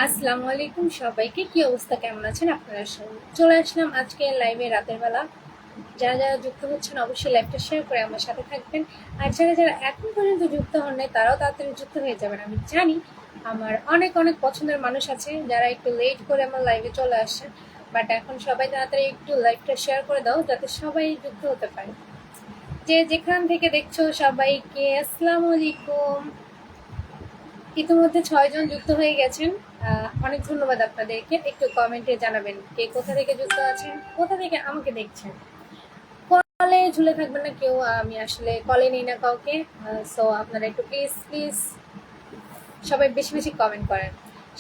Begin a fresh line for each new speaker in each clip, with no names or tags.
আসসালামু আলাইকুম সবাইকে। কি অবস্থা, কেমন আছেন আপনারা? সবাই চলে আসলাম আজকে লাইভে রাতের বেলা। যারা যারা যুক্ত হচ্ছেন অবশ্যই লাইভটা শেয়ার করে আমার সাথে থাকবেন। আর যারা যারা এখন পর্যন্ত যুক্ত হন নাই তারাও তাড়াতাড়ি যুক্ত হয়ে যাবেন। আমি জানি আমার অনেক অনেক পছন্দের মানুষ আছে যারা একটু লেট করে আমার লাইভে চলে আসেন, বাট এখন সবাই তাড়াতাড়ি একটু লাইভটা শেয়ার করে দাও যাতে সবাই যুক্ত হতে পারে। যে যেখান থেকে দেখছো সবাইকে আসসালামু আলাইকুম। ইতিমধ্যে 6 জন যুক্ত হয়ে গেছেন। অনেক ধন্যবাদ আপনাদেরকে। একটু কমেন্টে জানাবেন কে কোথা থেকে যুক্ত আছেন, কোথা থেকে আমাকে দেখছেন। কলে ঝুলে থাকবেন না কেউ, আমি আসলে কলে নেই না কাউকে। সো আপনারা একটু প্লিজ প্লিজ সবাই বেশি বেশি কমেন্ট করেন।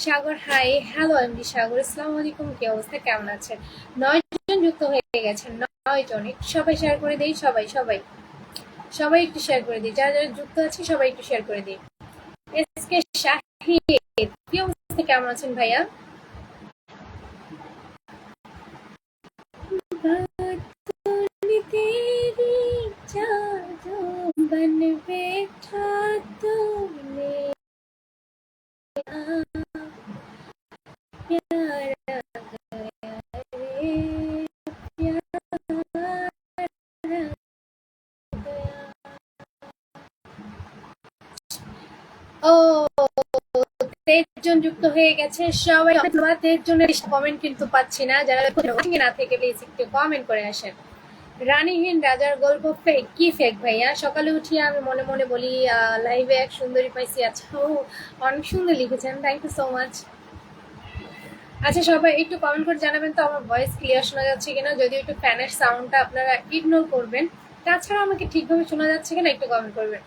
সাগর হাই, হ্যালো এমডি সাগর, আসসালামু আলাইকুম। কি অবস্থা, কেমন আছেন? 9 জন যুক্ত হয়ে গেছেন, 9 জন। একটু সবাই শেয়ার করে দিই, সবাই সবাই সবাই একটু শেয়ার করে দিই। যারা যারা যুক্ত আছে সবাই একটু শেয়ার করে দিই। এসকে শাহিদ, কি অবস্থা, কেমন আছেন ভাইয়া? तेरी जादू बन बैठा तूने प्यारा गया रे प्यारा गया। ও 23 জন যুক্ত হয়ে গেছে, সবাই ধন্যবাদ। 23 জনের কমেন্ট কিন্তু পাচ্ছি না। যারা না থেকে প্লিজ একটু কমেন্ট করে আসেন। রানীহীন রাজার গল্প ফেক? কি ফেক ভাইয়া? সকালে উঠিয়ে আমি মনে মনে বলি লাইভে এক সুন্দরী পাইছি। আচ্ছা, ও অনেক সুন্দর লিখেছেন, থ্যাংক ইউ সো মাচ। আচ্ছা, সবাই একটু কমেন্ট করে জানাবেন তো আমার ভয়েস ক্লিয়ার শোনা যাচ্ছে কিনা। যদিও একটু ফ্যানের সাউন্ডটা আপনারা ইগনোর করবেন, তাছাড়া আমাকে ঠিকভাবে শোনা যাচ্ছে কিনা একটু কমেন্ট করবেন।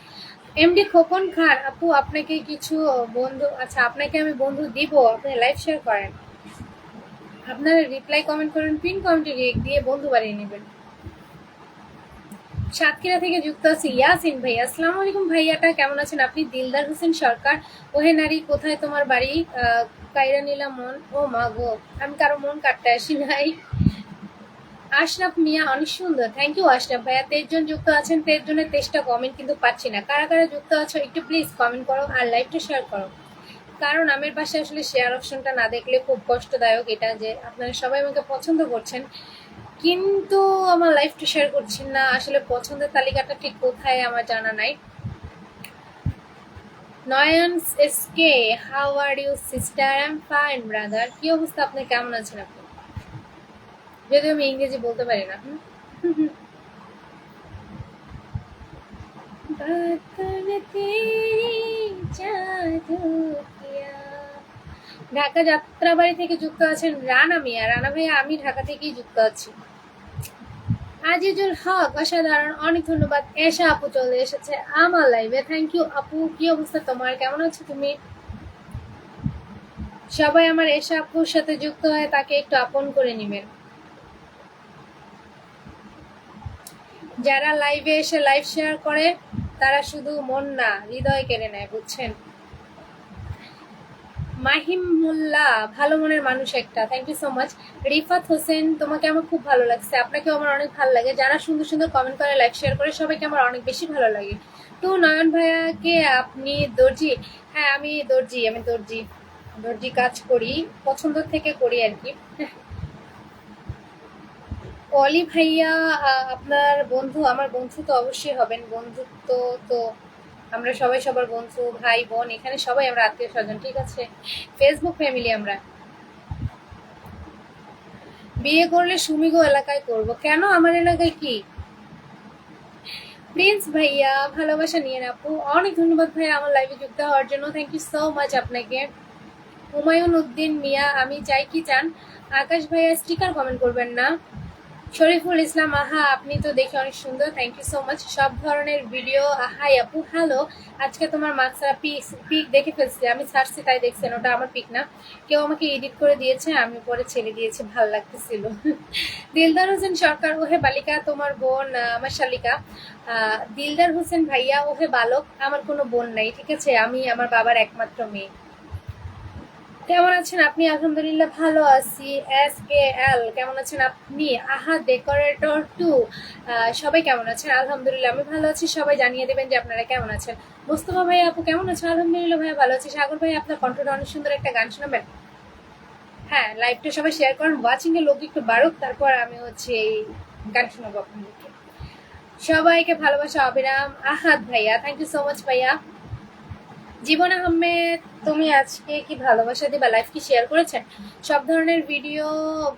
এমডি খোকন খান আপু, আপনাকে কিছু বন্ধু, আচ্ছা আপনাকে আমি বন্ধু দিব, আপনি লাইভ শেয়ার করেন। আপনারা রিপ্লাই কমেন্ট করেন, পিন কমেন্টে রিয়েক্ট দিয়ে বন্ধু বানিয়ে নেবেন। সাতক্ষীরা থেকে যুক্ত আছে ইয়াসিন ভাই, আসসালামু আলাইকুম ভাইয়াটা, কেমন আছেন আপনি? দিলদার হোসেন সরকার, ওহে নারী কোথায় তোমার বাড়ি? কাইরা নিলাম মন, ও মা গো, আমি কারো মন কাটতে আসি নাই। আশরাফ মিয়া, অনেক সুন্দর, থ্যাংক ইউ আশরাফ ভাইয়া। 23 জন যুক্ত আছেন, 23 জনের 23টা কমেন্ট কিন্তু পাচ্ছি না। কারা কারা যুক্ত আছো একটু প্লিজ কমেন্ট করো আর লাইভটা শেয়ার করো। কারণ আমার পাশে আসলে শেয়ার অপশনটা না দেখলে খুব কষ্টদায়ক এটা, যে আপনারা সবাই আমাকে পছন্দ করছেন কিন্তু আমার লাইফটা শেয়ার করছেন না। আসলে পছন্দের তালিকাটা ঠিক কোথায় আমার জানা নাই। নয়নস এসকে, how are you sister? I am fine brother. কি অবস্থা, আপনি কেমন আছেন আপনি? যদিও আমি ইংরেজি বলতে পারি না। ঢাকা যাত্রাবাড়ি থেকে যুক্ত আছেন রানা মিয়া। রানা ভাইয়া, আমি ঢাকা থেকেই যুক্ত আছি। আজিজুল হক, অসাধারণ, অনেক ধন্যবাদ। এশা আপু চলে এসেছে আমার লাইভে, থ্যাংক ইউ আপু। কি অবস্থা তোমার, কেমন আছো তুমি? সবাই আমার এশা আপুর সাথে যুক্ত হয়ে তাকে একটু আপন করে নিবেন। যারা লাইভে এসে লাইভ শেয়ার করে তারা শুধু মন না হৃদয় কেড়ে নেয়, বুঝছেন? মাহিম মোল্লা, ভালো মনের মানুষ একটা, thank you so much. Rifat Hossain, তোমাকে আমার খুব ভালো লাগছে, আপনাকেও আমার অনেক ভালো লাগে। যারা সুন্দর সুন্দর কমেন্ট করে লাইক শেয়ার করে সবাইকে আমার অনেক বেশি ভালো লাগে। তো নয়ন ভাইয়াকে, আপনি দর্জি? হ্যাঁ আমি দর্জি, আমি দর্জি, দর্জি কাজ করি, পছন্দ থেকে করি আর কি। অলি ভাইয়া, আপনার বন্ধু? আমার বন্ধু তো অবশ্যই হবেন, বন্ধুত্ব তো আমরা সবাই সবার বন্ধু, ভাই বোন, এখানে সবাই আমরা আত্মীয় স্বজন, ঠিক আছে? ফেসবুক ফ্যামিলি আমরা। বিয়ে করলে সুমিগো এলাকায় করব, কেন আমার এলাকায় কি? প্রিন্স ভাইয়া, ভালোবাসা নিয়ে আপু, অনেক ধন্যবাদ ভাইয়া আমার লাইভে যুক্ত হওয়ার জন্য, থ্যাংক ইউ সো মাচ আপনাকে। হুমায়ুন উদ্দিন মিয়া, আমি চাই কি চান? আকাশ ভাইয়া স্টিকার কমেন্ট করবেন না। শরীফুল ইসলাম, আহা আপনি তো দেখে অনেক সুন্দর, থ্যাংক ইউ সো মাচ। সব ধরনের ভিডিও, হাই আপু, হ্যালো। আজকে তোমার মার্কসরা পিক দেখে ফেলছি, আমি ছাড়ছি তাই দেখছেন, ওটা আমার পিক না, কেউ আমাকে এডিট করে দিয়েছে, আমি পরে ছেড়ে দিয়েছি, ভাল লাগতেছিল। দিলদার হোসেন সরকার, ওহে বালিকা তোমার বোন আমার শালিকা। দিলদার হোসেন ভাইয়া, ওহে বালক, আমার কোনো বোন নাই, ঠিক আছে, আমি আমার বাবার একমাত্র মেয়ে। কেমন আছেন আপনি? আলহামদুলিল্লাহ ভালো আছি। এস কে এল, কেমন আছেন আপনি? আহা ডেকোরেটর টু, সবাই কেমন আছেন? আলহামদুলিল্লাহ আমি ভালো আছি। সবাই জানিয়ে দেবেন যে আপনারা কেমন আছেন। মোস্তফা ভাই আপু কেমন আছেন? আলহামদুলিল্লাহ ভাইয়া ভালো আছি। সাগর ভাই আপনার কণ্ঠটা অনেক সুন্দর, একটা গান শোনাবেন? হ্যাঁ, লাইভটা সবাই শেয়ার করেন, ওয়াচিং এর লোক একটু বাড়ুক, তারপর আমি হচ্ছে এই গান শোনাবো আপনাদেরকে। সবাইকে ভালোবাসা অবিরাম। আহাদ ভাইয়া, থ্যাংক ইউ সো মাচ ভাইয়া। জীবন আহমেদ, তুমি আজকে কি ভালোবাসা দিবা লাইভ কি শেয়ার করেছেন? সব ধরনের ভিডিও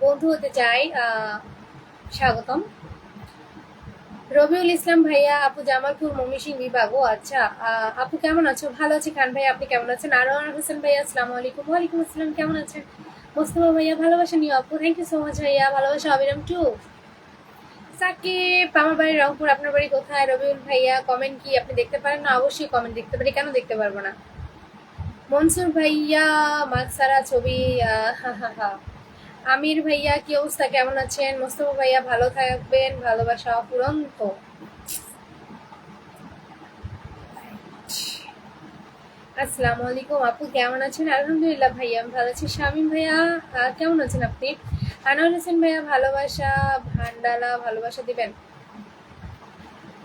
বন্ধু হতে চাই, স্বাগতম। রবিউল ইসলাম ভাইয়া, আপু জামালপুর মমিসিং বিভাগ। ও আচ্ছা, আপু কেমন আছো? ভালো আছি। খান ভাই আপনি কেমন আছেন? আনোয়ার হোসেন ভাইয়া, আসসালামু আলাইকুম। ওয়ালাইকুম আসসালাম, কেমন আছেন? মোস্তফা ভাইয়া, ভালোবাসা নিও আপু, থ্যাংক ইউ সো মাচ ভাইয়া। ভালোবাসা অবিরাম টু। সাকিব, আমার বাড়ি রংপুর, আপনার বাড়ি কোথায়? রবিউল ভাইয়া, কমেন্ট কি আপনি দেখতে পারেন না? অবশ্যই কমেন্ট দেখতে পারি, কেন দেখতে পারবো না। মনসুর ভাইয়া, মাকসারা ছবি, হা হা হা। আমির ভাইয়া, কি অবস্থা, কেমন আছেন? মোস্তফা ভাইয়া, ভালো থাকবেন, ভালোবাসা অফুরন্ত। আসসালামু আলাইকুম আপু, কেমন আছেন? আলহামদুলিল্লাহ ভাইয়া আমি ভালো আছি। শামীম ভাইয়া, কেমন আছেন আপনি? আনোয়ার হোসেন ভাইয়া, ভালোবাসা ভান্ডালা, ভালোবাসা দিবেন।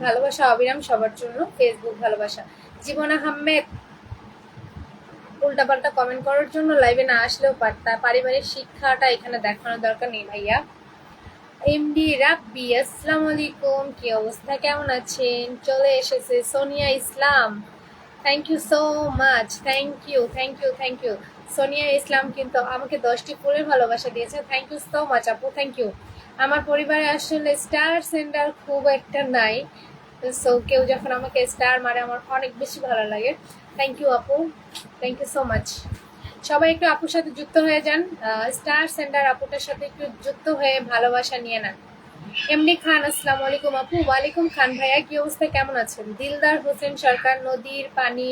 ভালোবাসা অবিরাম সবার জন্য, ফেসবুক ভালোবাসা। জীবন আহমেদ, উল্টাপাল্টা কমেন্ট করার জন্য লাইভে না আসলেও পারতা, পারিবারিক শিক্ষাটা এখানে দেখানোর দরকার নেই ভাইয়া। এমডি রাব্বি, আসসালামু আলাইকুম, কি অবস্থা, কেমন আছেন? চলে এসেছে Sonia Islam, thank you so much, thank you thank you thank you. Sonia Islam কিন্তু আমাকে 10টি ফুলের ভালোবাসা দিয়েছে, থ্যাংক ইউ সো মাচ আপু, থ্যাংক ইউ। আমার পরিবারে আসলে স্টার সেন্টার খুব একটা নাই, সো কেউ যখন আমাকে স্টার মারে আমার অনেক বেশি ভালো লাগে। থ্যাংক ইউ আপু, থ্যাংক ইউ সো মাচ। সবাই একটু আপুর সাথে যুক্ত হয়ে যান, স্টার সেন্টার আপুটার সাথে একটু যুক্ত হয়ে ভালোবাসা নিয়ে নেন। এমনি খান, আসসালামু আলাইকুম আপু। ওয়ালাইকুম খান ভাইয়া, কি অবস্থা, কেমন আছেন? দিলদার হোসেন সরকার, নদীর পানি,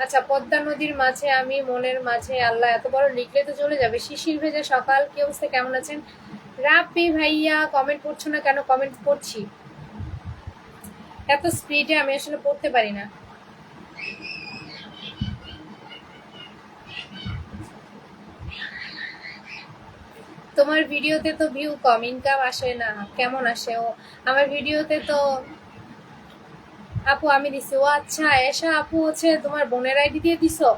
আচ্ছা পদ্মা নদীর মাঝে আমি মনের মাঝে, আল্লাহ এত বড় লিখলে তো চলে যাবে, শিশির ভেজা সকাল, কি অবস্থা, কেমন আছেন? রাপি ভাইয়া, কমেন্ট পড়ছো না কেন? কমেন্ট পড়ছি, এত স্পিডে আমি আসলে পড়তে পারি না। তোমার ভিডিওতে তো ভিউ কম, ইনকাম আসে না, কেমন আসে? ও আমার ভিডিওতে তো আপু আমি দিছি। ও আচ্ছা, এসা আপু হচ্ছে তোমার বোনের আইডি দিয়ে দিছো।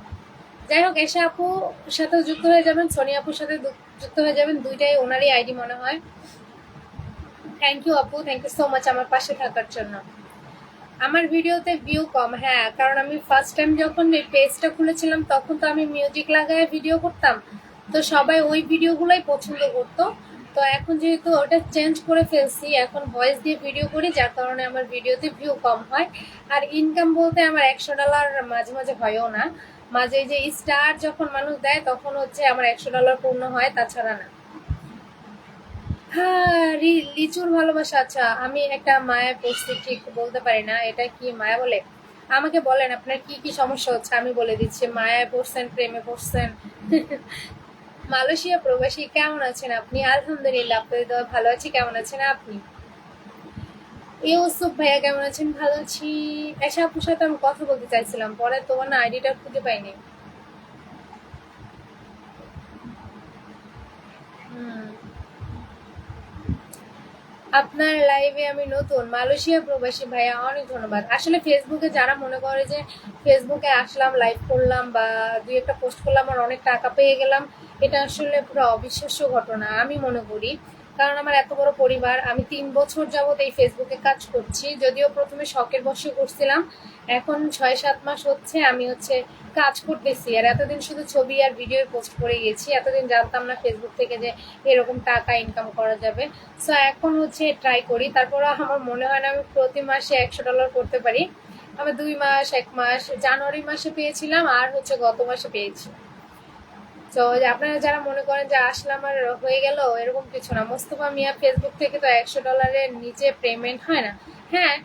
যাই হোক, এসা আপু সাথে যুক্ত হয়ে যাবেন, সোনিয়া আপুর সাথে যুক্ত হয়ে যাবেন, দুইটাই ওনারই আইডি মনে হয়। থ্যাংক ইউ আপু, থ্যাংক ইউ সো মাচ আমার পাশে থাকার জন্য। আমার ভিডিওতে ভিউ কম, হ্যাঁ, কারণ আমি ফার্স্ট টাইম যখন এই পেজটা খুলেছিলাম তখন তো আমি মিউজিক লাগায় ভিডিও করতাম, তো সবাই ওই ভিডিওগুলোই পছন্দ করতো। তো এখন যেহেতু ওটা চেঞ্জ করে ফেলছি, এখন ভয়েস দিয়ে ভিডিও করি, যার কারণে আমার ভিডিওতে ভিউ কম হয়। আর ইনকাম বলতে আমার $100 মাঝে মাঝে হয়ও না, মাঝে যে স্টার যখন মানুষ দেয় তখন হচ্ছে আমার $100 পূর্ণ হয়, তাছাড়া না। হ্যাঁ, লিচুর ভালোবাসা, আচ্ছা আমি একটা মায়া পড়ছি, ঠিক বলতে পারি না এটা কি মায়া বলে। আমাকে বলেন আপনার কি কি সমস্যা হচ্ছে, আমি বলে দিচ্ছি। মায়ায় পড়ছেন, প্রেমে পড়ছেন? মালয়েশিয়া প্রবাসী, কেমন আছেন আপনি? আলহামদুলিল্লাহ আপনাদের দোয়া ভালো আছি, কেমন আছেন আপনি? ইউসুফ ভাইয়া, কেমন আছেন? ভালো আছি। এসা আপুর সাথে আমি কথা বলতে চাইছিলাম, পরে তোমার না আইডিটা খুঁজে পাইনি। হুম, আপনার লাইভে আমি নতুন, মালয়েশিয়া প্রবাসী ভাইয়া, অনেক ধন্যবাদ। আসলে ফেসবুকে যারা মনে করে যে ফেসবুকে আসলাম, লাইভ করলাম বা দুই একটা পোস্ট করলাম আর অনেক টাকা পেয়ে গেলাম, এটা আসলে পুরো অবিশ্বাস্য ঘটনা আমি মনে করি। কারণ আমার এত বড় পরিবার, আমি 3 বছর যাবত এই ফেসবুকে কাজ করছি, যদিও প্রথমে শখের বশে করছিলাম, এখন 6-7 মাস হচ্ছে আমি হচ্ছে কাজ করতেছি। আর এতদিন শুধু ছবি আর ভিডিও পোস্ট করে গেছি, এতদিন জানতাম না ফেসবুক থেকে যে এরকম টাকা ইনকাম করা যাবে। সো এখন হচ্ছে ট্রাই করি, তারপর আমার মনে হয় না আমি প্রতি মাসে $100 করতে পারি। আমি 2 মাস, 1 মাস, জানুয়ারি মাসে পেয়েছিলাম আর হচ্ছে গত মাসে পেয়েছি। তো আপনারা যারা মনে করেন যে আসলে আমার হয়ে গেল, এরকম কিছু না। মোস্তফা মিয়া, ফেসবুক থেকে তো $100 নিচে পেমেন্ট হয় না। হ্যাঁ,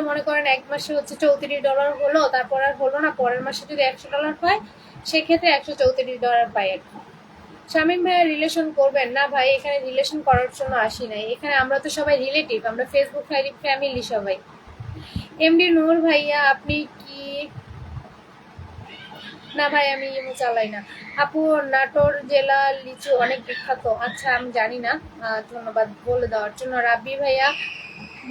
মনে করেন 1 মাসে হচ্ছে $34 হলো, তারপর আর হলো না, পরের মাসে যদি $100 হয় সেক্ষেত্রে $134 পাই আর কি। শামীম ভাইয়া, রিলেশন করবেন না? ভাই এখানে রিলেশন করার জন্য আসি নাই, এখানে আমরা তো সবাই রিলেটিভ, আমরা ফেসবুক ফ্যামিলি সবাই। এমডি নূর ভাইয়া, আপনি কি? না ভাই আমি ইমো চালাই না। আপু, নাটোর জেলা লিচু অনেক বিখ্যাত, আচ্ছা আমি জানি না, ধন্যবাদ বলে দেওয়ার জন্য। রাব্বি ভাইয়া,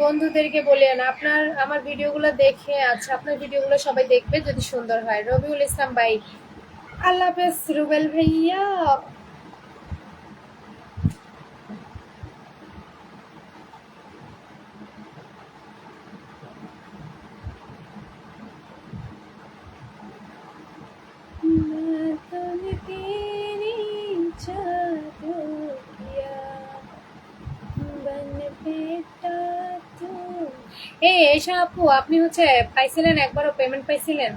বন্ধুদেরকে বলিয়েন আপনার আমার ভিডিওগুলো দেখে, আচ্ছা আপনার ভিডিওগুলো সবাই দেখবে যদি সুন্দর হয়। রবিউল ইসলাম ভাই, আল্লাহ হাফেজ। রুবেল ভাইয়া, এই এসা আপু, আপনি হচ্ছে পাইছিলেন, একবারও পেমেন্ট পাইছিলেন?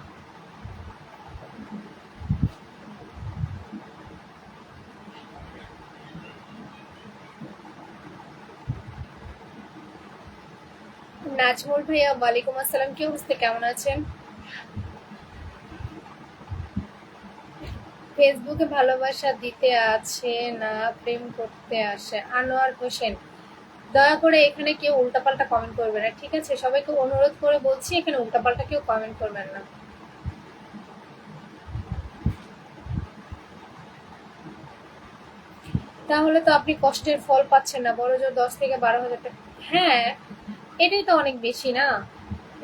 নাজমুল ভাইয়া, ওয়ালাইকুম আসসালাম, কি অবস্থা, কেমন আছেন? ফেসবুকে ভালোবাসা দিতে আছে না প্রেম করতে আসে? আনোয়ার হোসেন, দয়া করে এখানে কেউ উল্টাপাল্টা কমেন্ট করবে না, ঠিক আছে? সবাইকে অনুরোধ করে বলছি, এখানে উল্টাপাল্টা কেউ কমেন্ট করবেন না। তাহলে তো আপনি কষ্টের ফল পাচ্ছেন না, বড় জোর 10 থেকে 12 হাজার টাকা। হ্যাঁ, এটাই তো অনেক বেশি না?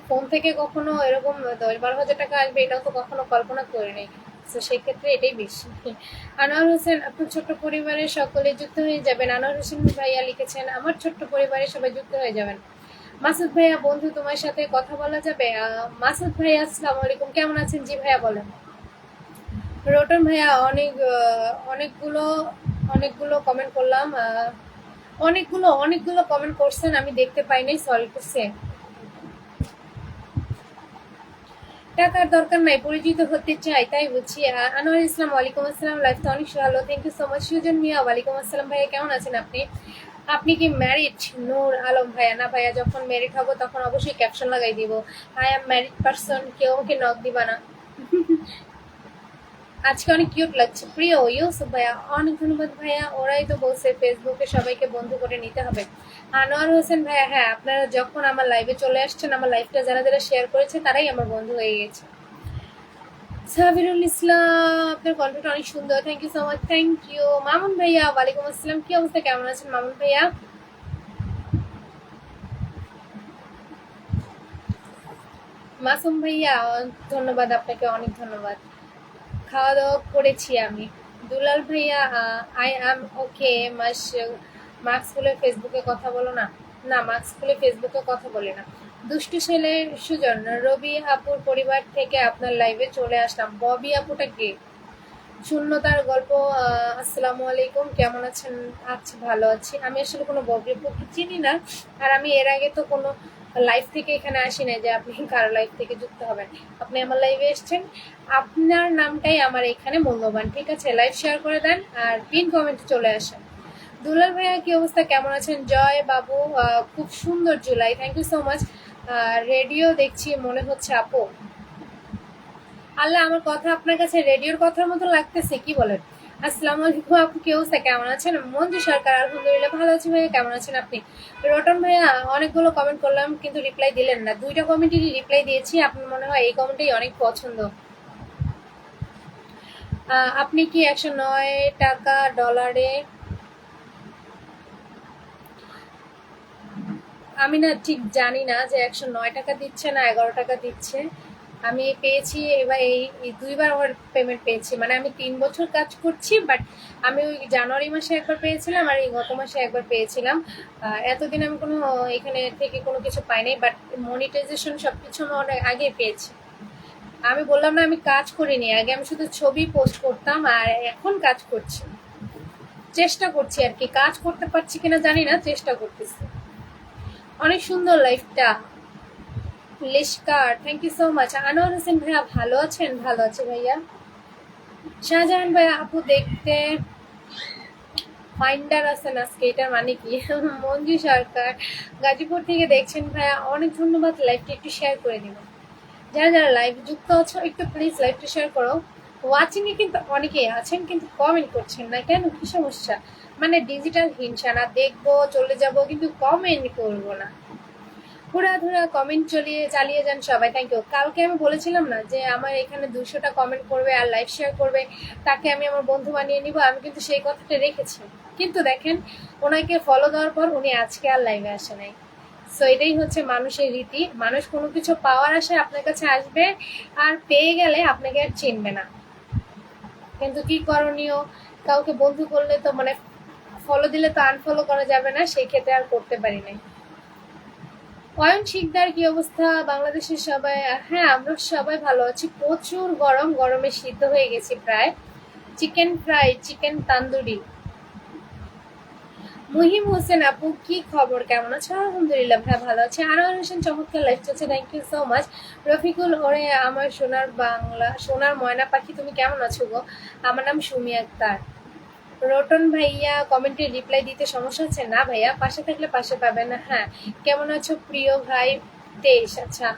ফোন থেকে কখনো এরকম 10-12 হাজার টাকা আসবে এটাও তো কখনো কল্পনা করিনি। তো সেক্ষেত্রে এটাই বেশি। আনোয়ার হোসেন, আপনার ছোট্ট পরিবারের সকলে যুক্ত হয়ে যাবেন। আনোয়ার হোসেন ভাইয়া লিখেছেন, আমার ছোট্ট পরিবারের সবাই যুক্ত হয়ে যাবেন। মাসুদ ভাইয়া, বন্ধু তোমার সাথে কথা বলা যাবে? মাসুদ ভাইয়া, আসসালামু আলাইকুম, কেমন আছেন? জি ভাইয়া বলেন। রোটন ভাইয়া, অনেকগুলো অনেকগুলো কমেন্ট করলাম, অনেকগুলো অনেকগুলো কমেন্ট করছেন, আমি দেখতে পাই নাই, সরি টু সে। টাকার দরকার নাই, পরিচিত হতে চাই, তাই বুঝছি। আনোয়ার ইসলাম, ওয়ালাইকুম আসসালাম, লাইফটা অনেক ভালো, thank you so much. Sujan Miah, ওয়ালাইকুম আসসালাম ভাইয়া, কেমন আছেন আপনি? আপনি কি ম্যারিড? নূর আলম ভাইয়া, না ভাইয়া, যখন ম্যারিড হব তখন অবশ্যই ক্যাপশন লাগাই দিব, আই এম ম্যারিড পারসন, কেউ আমাকে নক দিবা না। আজকে অনেক কিউট লাগছে। প্রিয় ইউসুফ ভাইয়া, অনেক ধন্যবাদ ভাইয়া, ওরাই তো বলছে ফেসবুকে সবাইকে বন্ধু করে নিতে হবে। আনোয়ার হোসেন ভাইয়া, হ্যাঁ, আপনারা যখন আমার লাইভে চলে আসছেন, আমার লাইভটা যারা যারা শেয়ার করেছে তারাই আমার বন্ধু হয়ে গেছে। সাবিরুল ইসলাম, আপনার কন্টেন্ট অনেক সুন্দর, thank you so much, thank you. Mamun ভাইয়া, ওয়ালাইকুম আসসালাম, কি অবস্থা, কেমন আছেন মামুন ভাইয়া? মাসুম ভাইয়া, ধন্যবাদ আপনাকে, অনেক ধন্যবাদ। খাওয়া দাওয়া করেছি আমি। দুলাল ভাইয়া, আই অ্যাম ওকে। মাস্ক খুলে ফেসবুকে কথা বলো না? না, মাস্ক খুলে ফেসবুকে কথা বলে না। দুষ্টু ছেলে সুজন, রবি আপুর পরিবার থেকে আপনার লাইভে চলে আসলাম। ববি আপুটা কে? শূন্যতার গল্প, আসসালামু আলাইকুম, কেমন আছেন? আচ্ছা, ভালো আছি। আমি আসলে কোনো ববি আপুকে চিনি না, আর আমি এর আগে তো কোনো লাইভ থেকে এখানে আসি নাই যে আপনি কারো লাইভ থেকে যুক্ত হবেন। আপনি আমার লাইভে এসেছেন, আপনার নামটাই আমার এখানে মূল্যবান, ঠিক আছে? লাইভ শেয়ার করে দেন আর পিন কমেন্টে চলে আসেন। দুলাল ভাইয়া, কি অবস্থা, কেমন আছেন? জয় বাবু, খুব সুন্দর July, thank you so much. Radio দেখছি মনে হচ্ছে আপু। আল্লাহ, আমার কথা আপনার কাছে রেডিওর কথার মতো লাগতেছে, কি বলেন? আসসালামু আলাইকুম আপু, কি অবস্থা, কেমন আছেন? মঞ্জু সরকার, আলহামদুলিল্লাহ ভালো আছি ভাইয়া, কেমন আছেন আপনি? রতন ভাইয়া, অনেকগুলো কমেন্ট করলাম কিন্তু রিপ্লাই দিলেন না। 2টা কমেন্টেরই রিপ্লাই দিয়েছি, আপনার মনে হয় এই কমেন্টটাই অনেক পছন্দ। আপনি কি 109 টাকা ডলারে? আমি না ঠিক জানি না যে 109 টাকা দিচ্ছে না 11 টাকা দিচ্ছে। আমি পেয়েছি এবার এই 2বার আমার পেমেন্ট পেয়েছি, মানে আমি 3 বছর কাজ করছি, বাট আমি ওই জানুয়ারি মাসে একবার পেয়েছিলাম আর এই গত মাসে একবার পেয়েছিলাম। এতদিন আমি কোনো এখানে থেকে কোনো কিছু পাইনি, বাট মনিটাইজেশন সব কিছু আমি অনেক আগে পেয়েছি। আমি বললাম না আমি কাজ করিনি, আগে আমি শুধু ছবি পোস্ট করতাম, আর এখন কাজ করছি, চেষ্টা করছি আর কি। কাজ করতে পারছি কিনা জানি না, চেষ্টা করতেছি। অনেক সুন্দর লাইফটা। লিশকার, thank you so much. Anwar Hossain ভাইয়া, ভালো আছেন? ভালো আছে ভাইয়া। শাহজাহান ভাইয়া, আপু দেখতে ফাইন্ডার আছেন আজকে, এটার মানে কি? মঞ্জু সরকার, গাজীপুর থেকে দেখছেন ভাইয়া, অনেক ধন্যবাদ। লাইভটা একটু শেয়ার করে দিবেন। যারা যারা লাইভ যুক্ত আছো একটু প্লিজ লাইভটা শেয়ার করো। ওয়াচিং এ কিন্তু অনেকেই আছেন কিন্তু কমেন্ট করছেন না, কেন, কি সমস্যা? মানে ডিজিটাল হিংসা না? দেখবো, চলে যাব, কিন্তু কমেন্ট করবো না। হুড়াধুরা কমেন্ট চালিয়ে যান সবাই, থ্যাংক ইউ। কালকে আমি বলেছিলাম না যে আমার এখানে 200টা কমেন্ট করবে আর লাইভ শেয়ার করবে, তাকে আমি আমার বন্ধু বানিয়ে নিব, আমি কিন্তু সেই কথাটা রেখেছি। কিন্তু দেখেন, ওনাকে ফলো দেওয়ার পর উনি আজকে আর লাইভে আসে নাই। সো এটাই হচ্ছে মানুষের রীতি। মানুষ কোনো কিছু পাওয়ার আশায় আপনার কাছে আসবে, আর পেয়ে গেলে আপনাকে আর চিনবে না। কিন্তু কি করণীয়, কাউকে বন্ধু করলে তো মানে ফলো দিলে তো আনফলো করা যাবে না, সেই ক্ষেত্রে আর করতে পারি নাই। অয়ন শিকদার, কি অবস্থা? বাংলাদেশের সবাই? হ্যাঁ, আমরা সবাই ভালো আছি। প্রচুর গরম, গরমে সিদ্ধ হয়ে গেছি প্রায়। Chicken fry, chicken tandoori. Muhim Hossain আপু, কি খবর, কেমন আছো? আলহামদুলিল্লাহ ভাই, ভালো আছে। আনোয়ার হোসেন, চমৎকার লাইফ চলছে, thank you so much. Rafiqul, ওরে আমার সোনার বাংলা, সোনার ময়না পাখি, তুমি কেমন আছো গো? আমার নাম সুমি আক্তার। রটন ভাইয়া, কমেন্টে রিপ্লাই দিতে সমস্যা হচ্ছে? না ভাইয়া, পাশে থাকলে পাশে পাবেন। হ্যাঁ, কেমন আছো প্রিয় ভাই? 23, আচ্ছা।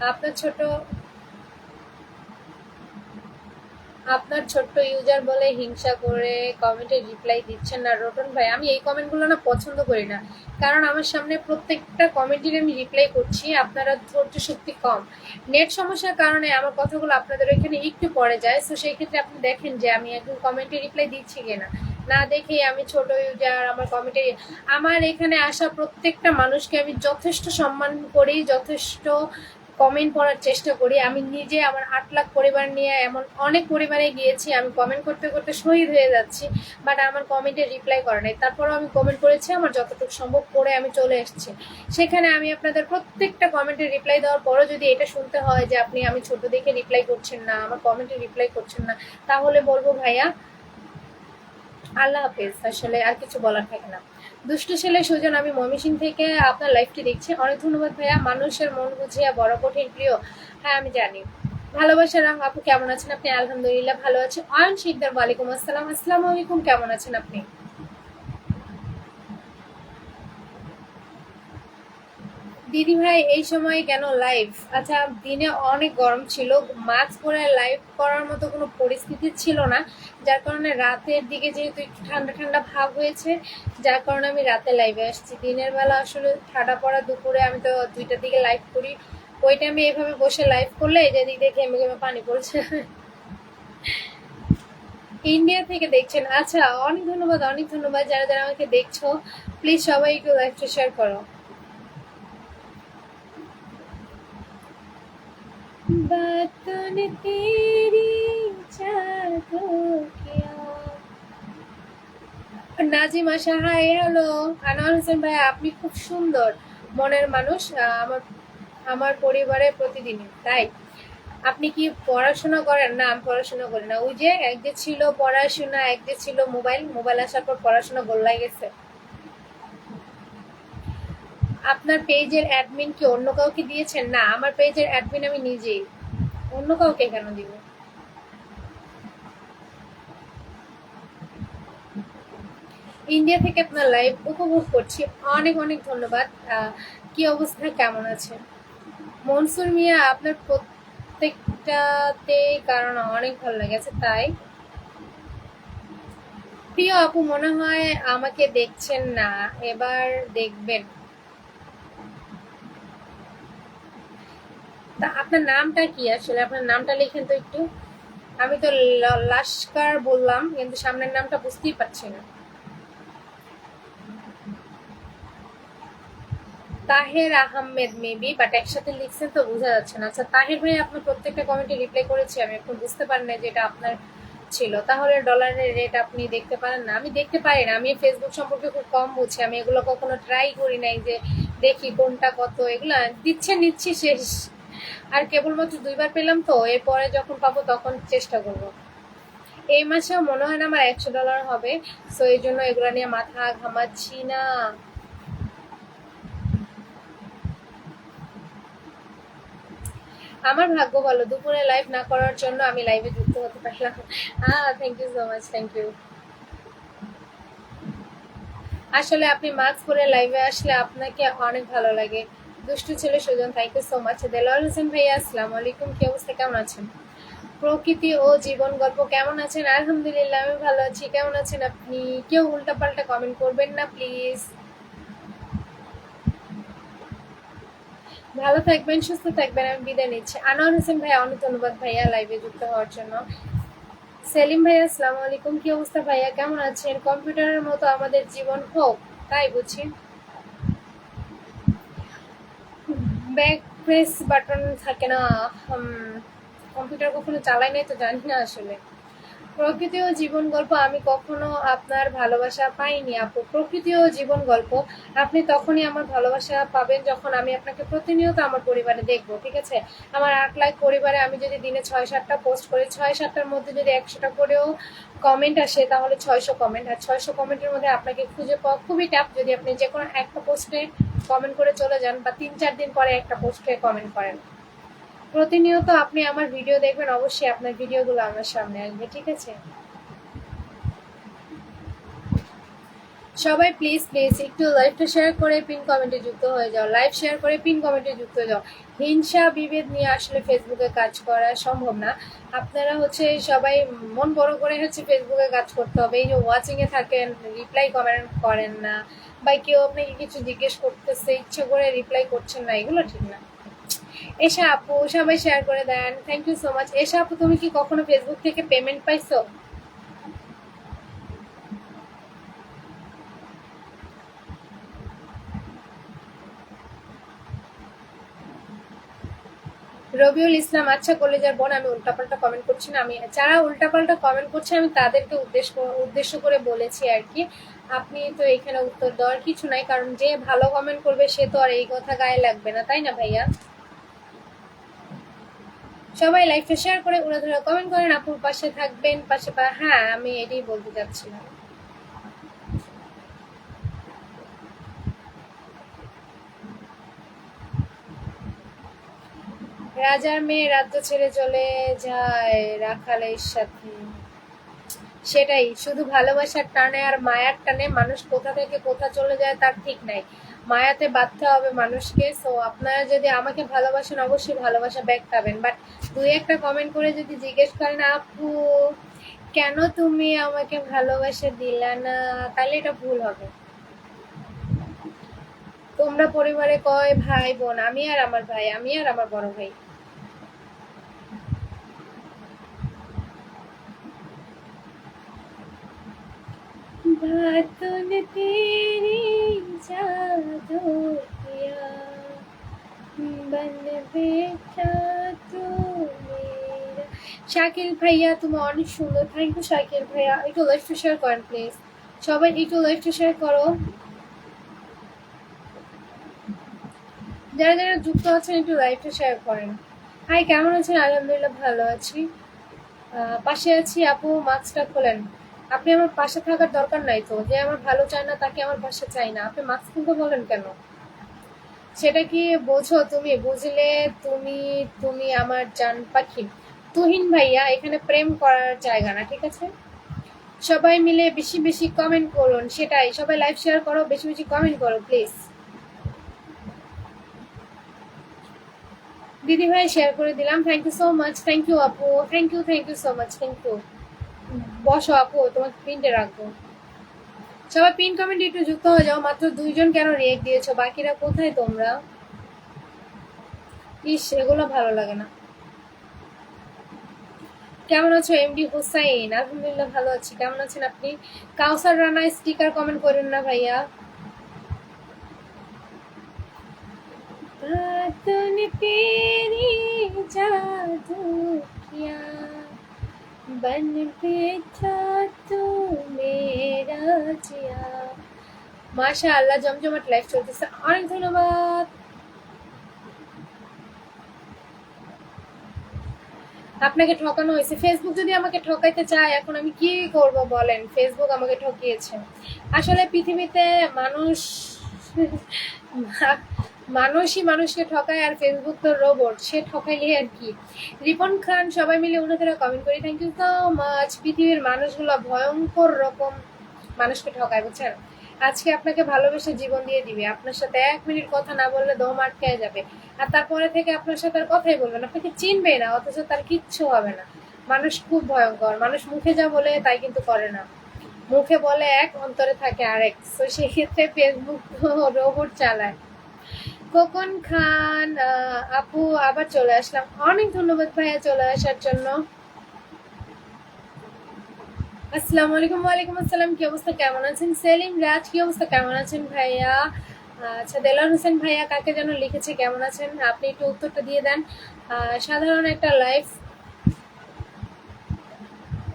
আপনার ছোট আপনার ছোট্ট ইউজার বলে হিংসা করে কমেন্টে রিপ্লাই দিচ্ছেন না রটন ভাই। আমি এই কমেন্টগুলো না পছন্দ করি না, কারণ আমার সামনে প্রত্যেকটা কমেন্টের আমি রিপ্লাই করছি। আপনারা ধৈর্য শক্তি কম, নেট সমস্যার কারণে আমার কথাগুলো আপনাদের এখানে একটু পড়ে যায়। তো সেই ক্ষেত্রে আপনি দেখেন যে আমি একদম কমেন্টে রিপ্লাই দিচ্ছি কিনা। না দেখে আমি ছোট ইউজার আমার কমেন্টে, আমার এখানে আসা প্রত্যেকটা মানুষকে আমি যথেষ্ট সম্মান করি, যথেষ্ট কমেন্ট পড়ার চেষ্টা করি। আমি নিজে আমার 8 লাখ পরিবার নিয়ে এমন অনেক পরিবারে গিয়েছি, আমি কমেন্ট করতে করতে শহীদ হয়ে যাচ্ছি, বাট আমার কমেন্টে রিপ্লাই করে নাই। তারপরেও আমি কমেন্ট করেছি, আমার যতটুকু সম্ভব করে আমি চলে এসেছি। সেখানে আমি আপনাদের প্রত্যেকটা কমেন্টে রিপ্লাই দেওয়ার পরও যদি এটা শুনতে হয় যে আপনি আমি ছোট দেখে রিপ্লাই করছেন না, আমার কমেন্টে রিপ্লাই করছেন না, তাহলে বলবো ভাইয়া আল্লাহ হাফেজ। আসলে আর কিছু বলার থাকে না। দুষ্ট ছেলে সুজন, আমি ময়মনসিংহ থেকে আপনার লাইফটি দেখছি। অনেক ধন্যবাদ ভাইয়া। মানুষের মন বুঝিয়া বড় কঠিন প্রিয়। হ্যাঁ, আমি জানি। ভালোবাসার রং আপু, কেমন আছেন আপনি? আলহামদুলিল্লাহ ভালো আছি। অয়ন শিকদার, ওয়ালাইকুম আসসালাম। আসসালামু আলাইকুম, কেমন আছেন আপনি? দিদি ভাই, এই সময় কেন লাইভ? আচ্ছা, দিনে অনেক গরম ছিল, মাস্ক পরে লাইভ করার মতো কোনো পরিস্থিতি ছিল না, যার কারণে রাতের দিকে যেহেতু একটু ঠান্ডা ঠান্ডা ভাব হয়েছে, যার কারণে আমি রাতে লাইভে আসছি। দিনের বেলা আসলে ঠান্ডা পড়া দুপুরে আমি তো 2টার দিকে লাইভ করি, ওই টাইমে এভাবে বসে লাইভ করলে যেদিক দিয়ে ঘেমে ঘেমে পানি পড়ছে। ইন্ডিয়া থেকে দেখছেন? আচ্ছা, অনেক ধন্যবাদ, অনেক ধন্যবাদ। যারা যারা আমাকে দেখছো, প্লিজ সবাই একটু লাইভটা শেয়ার করো। बातों ने तेरी जादू किया। নাজিমা সাহা, হ্যালো। আনোয়ার হোসেন ভাই, আপনি খুব সুন্দর মনের মানুষ। আমার আমার পরিবারে প্রতিদিনই তাই। আপনি কি পড়াশোনা করেন? না, আমি পড়াশোনা করি না। ওই যে এক যে ছিল পড়াশোনা, এক যে ছিল মোবাইল, মোবাইল আসার পর পড়াশোনা গোল্লাই গেছে। আপনার পেজের অ্যাডমিন কি অন্য কাউকে দিয়েছেন? না, আমার পেজের অ্যাডমিন আমি নিজেই, অন্য কাউকে কেন দিব? ইন্ডিয়া থেকে আপনার লাইভ উপভোগ করছি, অনেক অনেক ধন্যবাদ। কি অবস্থা, কেমন আছে? মনসুর মিয়া, আপনার প্রত্যেকটাতে কারণ অনেক ভালো লেগেছে তাই। প্রিয় আপু, মনে হয় আমাকে দেখছেন না, এবার দেখবেন। তা আপনার নামটা কি? আসলে আপনার নামটা লিখেন তো একটু। আমি তো লাস্কার বললাম, কিন্তু সামনের নামটা বুঝতেই পারছি না। তাহের আহমেদ মেবি, বাট একসাথে লিখছেন তো বোঝা যাচ্ছে না। আচ্ছা তাহের ভাই, আপনার প্রত্যেকটা কমেন্টে রিপ্লাই করেছি আমি, এখন বুঝতে পারেন না যেটা আপনার ছিল। তাহলে ডলারের রেট আপনি দেখতে পারেন না? আমি দেখতে পারি না, আমি ফেসবুক সম্পর্কে খুব কম বুঝি, আমি এগুলো কখনো ট্রাই করি নাই যে দেখি কোনটা কত। এগুলা দিচ্ছে নিচ্ছি শেষ, আর কেবলমাত্র 2বার পেলাম, তো এরপরে যখন পাবো তখন চেষ্টা করব। এই মাসেও মনে হয় না আমার $100 হবে, সো এই জন্য এগুলা নিয়ে মাথা ঘামাচ্ছি না। আমার ভাগ্য ভালো, দুপুরে লাইভ না করার জন্য আমি লাইভে যুক্ত হতে পারলাম। Thank you so much, thank you. আসলে আপনি মাস্ক পরে লাইভে আসলে আপনাকে অনেক ভালো লাগে। দুষ্টু ছেলে Sujon, thank you so much. Delwar Hossain ভাইয়া, আসসালামু আলাইকুম, কি অবস্থা, কেমন আছেন? প্রকৃতি ও জীবন গল্প, কেমন আছেন? আলহামদুলিল্লাহ, আমি ভালো আছি। কেমন আছেন আপনি? কেউ উল্টাপাল্টা কমেন্ট করবেন না প্লিজ। ভালো থাকবেন, সুস্থ থাকবেন, আমি বিদায় নিচ্ছি। আনোয়ার হোসেন ভাইয়া, অনেক ধন্যবাদ ভাইয়া লাইভে যুক্ত হওয়ার জন্য। সেলিম ভাইয়া, আসসালামু আলাইকুম, কি অবস্থা ভাইয়া, কেমন আছেন? কম্পিউটারের মতো আমাদের জীবন হোক, তাই বুঝি। ব্যাক প্রেস বাটন থাকে না। কম্পিউটার কখনো চালাই নাই তো জানি না আসলে। প্রকৃতি ও জীবন গল্প আমি কখনো আপনার ভালোবাসা পাইনি আপু। প্রকৃতি ও জীবন গল্প আপনি তখনই আমার ভালোবাসা পাবেন যখন আমি আপনাকে প্রতিনিয়ত আমার পরিবারে দেখবো, ঠিক আছে? আমার 8 লাখ পরিবারে আমি যদি দিনে 6-7টা পোস্ট করি, 6-7টার মধ্যে যদি 100টা করেও কমেন্ট আসে তাহলে 600 কমেন্ট, আর 600 কমেন্টের মধ্যে আপনাকে খুঁজে পাওয়া খুবই টাফ যদি আপনি যে কোনো একটা পোস্টে কমেন্ট করে চলে যান বা 3-4 দিন পরে একটা পোস্টে কমেন্ট করেন। প্রতিনিয়ত আপনি আমার ভিডিও দেখবেন, অবশ্যই আপনার ভিডিওগুলো আমার সামনে আসবে, ঠিক আছে? সবাই প্লিজ প্লিজ একটু লাইভটা শেয়ার করে পিন কমেন্টে যুক্ত হয়ে যাও, লাইভ শেয়ার করে পিন কমেন্টে যুক্ত হয়ে যাও। হিংসা বিভেদ নিয়ে আসলে ফেসবুকে কাজ করা সম্ভব না। আপনারা হচ্ছে সবাই মন বড় করে হচ্ছে ফেসবুকে কাজ করতে হবে। এই যে ওয়াচিংয়ে থাকেন, রিপ্লাই কমেন্ট করেন না, বা কেউ আপনাকে কিছু জিজ্ঞেস করতেছে ইচ্ছে করে রিপ্লাই করছেন না, এগুলো ঠিক না। এসা আপু সবাই শেয়ার করে দেন, থ্যাংক ইউ সো মাচ। এসা আপু তুমি কি কখনো ফেসবুক থেকে পেমেন্ট পাইছো? রবিউল ইসলাম, আচ্ছা কলেজের বোন, আমি উল্টাপাল্টা কমেন্ট করছি না। আমি যারা উল্টাপাল্টা কমেন্ট করছে আমি তাদেরকে উদ্দেশ্য করে বলেছি আর কি। আপনি তো এখানে উত্তর দেওয়ার কিছু নাই, কারণ যে ভালো কমেন্ট করবে সে তো আর এই কথা গায়ে লাগবে না, তাই না ভাইয়া? সবাই লাইভটা শেয়ার করে উনারা কমেন্ট করেন, আপুর পাশে থাকবেন, হ্যাঁ আমি এটাই বলতে চাচ্ছিলাম। রাজার মেয়ে রাজ্য ছেড়ে চলে যায় রাখালের সাথে, সেটাই। শুধু ভালোবাসার টানে আর মায়ার টানে মানুষ কোথা থেকে কোথা চলে যায় তার ঠিক নাই। মায়াতে বাঁধতে হবে মানুষকে। সো আপনারা যদি আমাকে ভালোবাসেন অবশ্যই ভালোবাসা ব্যাক পাবেন, বাট 2-1টা কমেন্ট করে যদি জিজ্ঞেস করেন আপু কেন তুমি আমাকে ভালোবাসা দিলা না, তাহলে এটা ভুল হবে। তোমরা পরিবারে কয় ভাই বোন? আমি আর আমার ভাই, আমি আর আমার বড় ভাই। बातों ने तेरी जादू किया बन बैठा तू मेरा। শাকিল ভাইয়া তুমি অনেক সুন্দর, থ্যাংক ইউ শাকিল ভাইয়া। একটু লাইভটা শেয়ার করেন প্লিজ, সবাই একটু লাইভটা শেয়ার করো। যারা যারা যুক্ত আছেন একটু লাইভটা শেয়ার করেন। হাই, কেমন আছেন? আলহামদুলিল্লাহ ভালো আছি। পাশে আছি আপু, মাস্কটা খোলেন। আপনি আমার পাশে থাকার দরকার নাই তো, যে আমার ভালো চায় না তাকে আমার পাশে চাই না। আপনি মাস্ক খুলতে বলেন কেন? সেটা কি বোঝো তুমি? বুঝলে তুমি তুমি আমার জান পাখি। তুহিন ভাইয়া, এখানে প্রেম করার জায়গা না, ঠিক আছে? সবাই মিলে বেশি বেশি কমেন্ট করুন, সেটাই। সবাই লাইভ শেয়ার করো, বেশি বেশি কমেন্ট করো প্লিজ। দিদি ভাই শেয়ার করে দিলাম, thank you so much. Thank you আপু, thank you so much, thank you. বসো আপু, তোমাকে প্রিন্টে রাখবো। সবাই পিন কমেন্ট একটু যুক্ত হয়ে যাও। মাত্র 2জন কেন রিয়েক্ট দিয়েছো, বাকিরা কোথায় তোমরা? ইস, এগুলো ভালো লাগে না। কেমন আছো এমডি হুসাইন? আলহামদুলিল্লাহ ভালো আছি, কেমন আছেন আপনি? কাউসার রানা স্টিকার কমেন্ট করেন না ভাইয়া। तूने तेरी जादू किया बन बैठा तू मेरा जिया। মাশাআল্লাহ, জমজমাট লাইভ চলতেছে, অনেক ধন্যবাদ। আপনাকে ঠকানো হয়েছে। ফেসবুক যদি আমাকে ঠকাইতে চায় এখন আমি কি করব বলেন? ফেসবুক আমাকে ঠকিয়েছে। আসলে পৃথিবীতে মানুষই মানুষকে ঠকায়, আর ফেসবুক তো রোবট, সে ঠকাইলে আর কি। রিপন খান, সবাই মিলে উনাদের কমেন্ট করি, থ্যাংক ইউ সো মাচ। পৃথিবীর মানুষগুলো ভয়ঙ্কর রকম মানুষকে ঠকায়, বুঝছেন? আজকে আপনাকে ভালোবেসে জীবন দিয়ে দিবে, আপনার সাথে 1 মিনিট কথা না বললে দম আটকে যাবে, আর তারপরে থেকে আপনার সাথে আর কথাই বলবেন, আপনাকে চিনবে না, অথচ তার কিচ্ছু হবে না। মানুষ খুব ভয়ঙ্কর। মানুষ মুখে যা বলে তাই কিন্তু করে না। মুখে বলে এক, অন্তরে থাকে আরেক। তো সেক্ষেত্রে ফেসবুক রোবট চালায়। কোকন খান আপু, আবার চলে আসলাম, অনেক ধন্যবাদ ভাইয়া চলে আসার জন্য। আসসালামু আলাইকুম। ওয়ালাইকুম আসসালাম। কি অবস্থা, কেমন আছেন? সেলিম রাজ, কি অবস্থা, কেমন আছেন ভাইয়া? আচ্ছা, দেলোয়ার হোসেন ভাইয়া কাকে যেন লিখেছে কেমন আছেন, আপনি একটু উত্তরটা দিয়ে দেন। সাধারণ একটা লাইফ,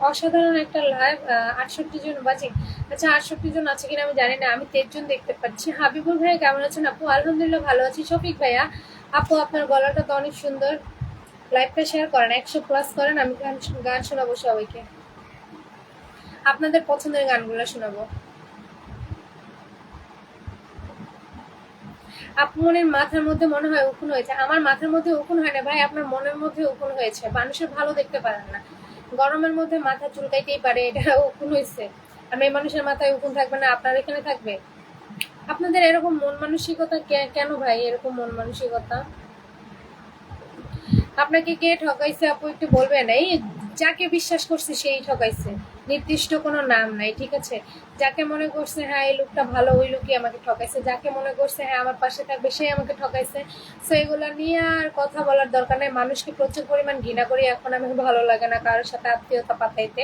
অসাধারণ একটা লাইভ, 68 জন বাজে। আচ্ছা, 68 জন আছে কিনা আমি জানি না, আমি 23 জন দেখতে পাচ্ছি। হাবিবুল ভাইয়া কেমন আছেন আপু? আলহামদুলিল্লাহ ভালো আছি। শফিক ভাইয়া, আপু আপনার গলাটা তো অনেক সুন্দর, লাইভটা শেয়ার করেন, 100+ করেন, আমি গান গান শোনাবো সবাইকে, আপনাদের পছন্দের গানগুলো শোনাবো। আপনার মাথার মধ্যে মনে হয় উকুন হয়েছে? আমার মাথার মধ্যে উকুন হয় না ভাই, আপনার মনের মধ্যে উকুন হয়েছে। মানুষের ভালো দেখতে পারেন না, গরমের মধ্যে মাথা চুলকাইতেই পারে, এটা উকুন হয়েছে। আর মেয়ে মানুষের মাথায় উকুন থাকবে না, আপনার এখানে থাকবে? আপনাদের এরকম মন মানসিকতা কেন ভাই, এরকম মন মানসিকতা? আপনাকে কে ঠকাইছে আপু একটু বলবেন? এই যাকে বিশ্বাস করছে সেই ঠকাইছে, নির্দিষ্ট কোনো নাম নাই, ঠিক আছে? যাকে মনে করছে হ্যাঁ এই লোকটা ভালো, ওই লোকই আমাকে ঠকাইছে। যাকে মনে করছে হ্যাঁ আমার পাশে থাকবে, সেই আমাকে ঠকাইছে। সো এগুলো নিয়ে আর কথা বলার দরকার নেই। মানুষকে প্রচুর পরিমাণ ঘৃণা করি এখন আমি, ভালো লাগে না কারোর সাথে আত্মীয়তা পাতাইতে।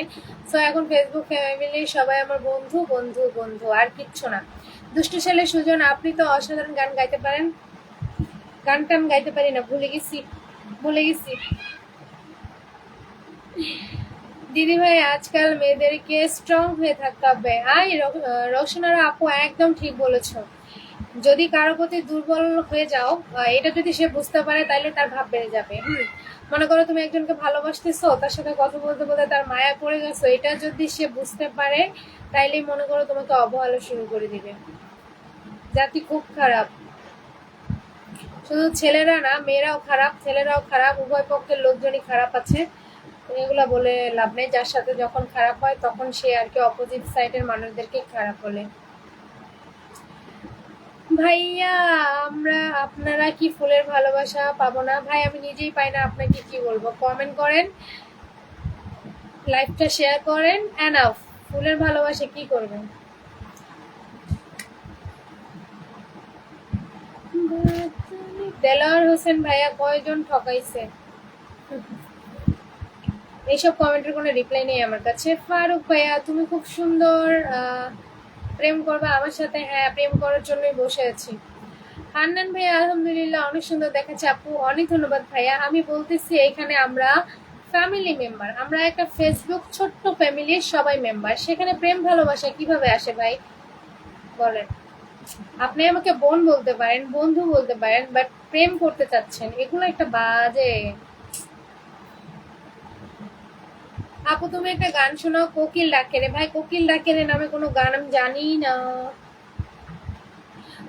সো এখন ফেসবুক ফ্যামিলি সবাই আমার বন্ধু বন্ধু বন্ধু, আর কিচ্ছু না। দুষ্টু ছেলে সুজন, আপনি তো অসাধারণ গান গাইতে পারেন। গান টান গাইতে পারি না, ভুলে গেছি। দিদি ভাই, আজকাল মেয়েদেরকে স্ট্রং হয়ে থাকতে হবে। রওশনারা আপু একদম ঠিক বলেছো। যদি কারো প্রতি দুর্বল হয়ে যাও, এটা যদি সে বুঝতে পারে তাহলে তার ভাব বেড়ে যাবে। মনে করো তুমি একজনকে ভালোবাসতেছো, তার সাথে কথা বলতে বলতে তার মায়া পড়ে গেছো, এটা যদি সে বুঝতে পারে তাইলেই মনে করো তোমাকে অবহেলা শুরু করে দিবে। জাতি খুব খারাপ, শুধু ছেলেরা না, মেয়েরাও খারাপ, ছেলেরাও খারাপ, উভয় পক্ষের লোকজনই খারাপ আছে। এগুলা বলে লাভ নেই, যার সাথে যখন খারাপ হয় তখন সে আর কি অপোজিট সাইডের মানুষদেরকে খারাপ বলে। ভাইয়া, আপনারা কি ফুলের ভালোবাসা পাবো না? ভাই আমি নিজেই পাই না, আপনাকে কি বলবো? কমেন্ট করেন, লাইভটা শেয়ার করেন, এনাফ। ফুলের ভালোবাসা কি করবেন? দেলোয়ার হোসেন ভাইয়া কয়জন ঠকাইছে? এইসব কমেন্টের কোনো রিপ্লাই নেই আমার কাছে। ফারুক ভাইয়া, তুমি খুব সুন্দর, প্রেম করবে আমার সাথে? হ্যাঁ, প্রেম করার জন্যই বসে আছি। হান্নান ভাইয়া, আলহামদুলিল্লাহ অনেক সুন্দর দেখাচ্ছে আপু, অনেক ধন্যবাদ ভাইয়া। আমি বলতেছি এখানে আমরা ফ্যামিলি মেম্বার, আমরা একটা ফেসবুক ছোট্ট ফ্যামিলির সবাই মেম্বার, সেখানে প্রেম ভালোবাসা কিভাবে আসে ভাই বলেন? আপনি আমাকে বোন বলতে পারেন, বন্ধু বলতে পারেন, বাট প্রেম করতে চাচ্ছেন, এগুলো একটা বাজে। আপু তুমি একটা গান শোনাও, কোকিল ডাকে রে। ভাই কোকিল ডাকে রে নামে কোনো গান আমি জানি না।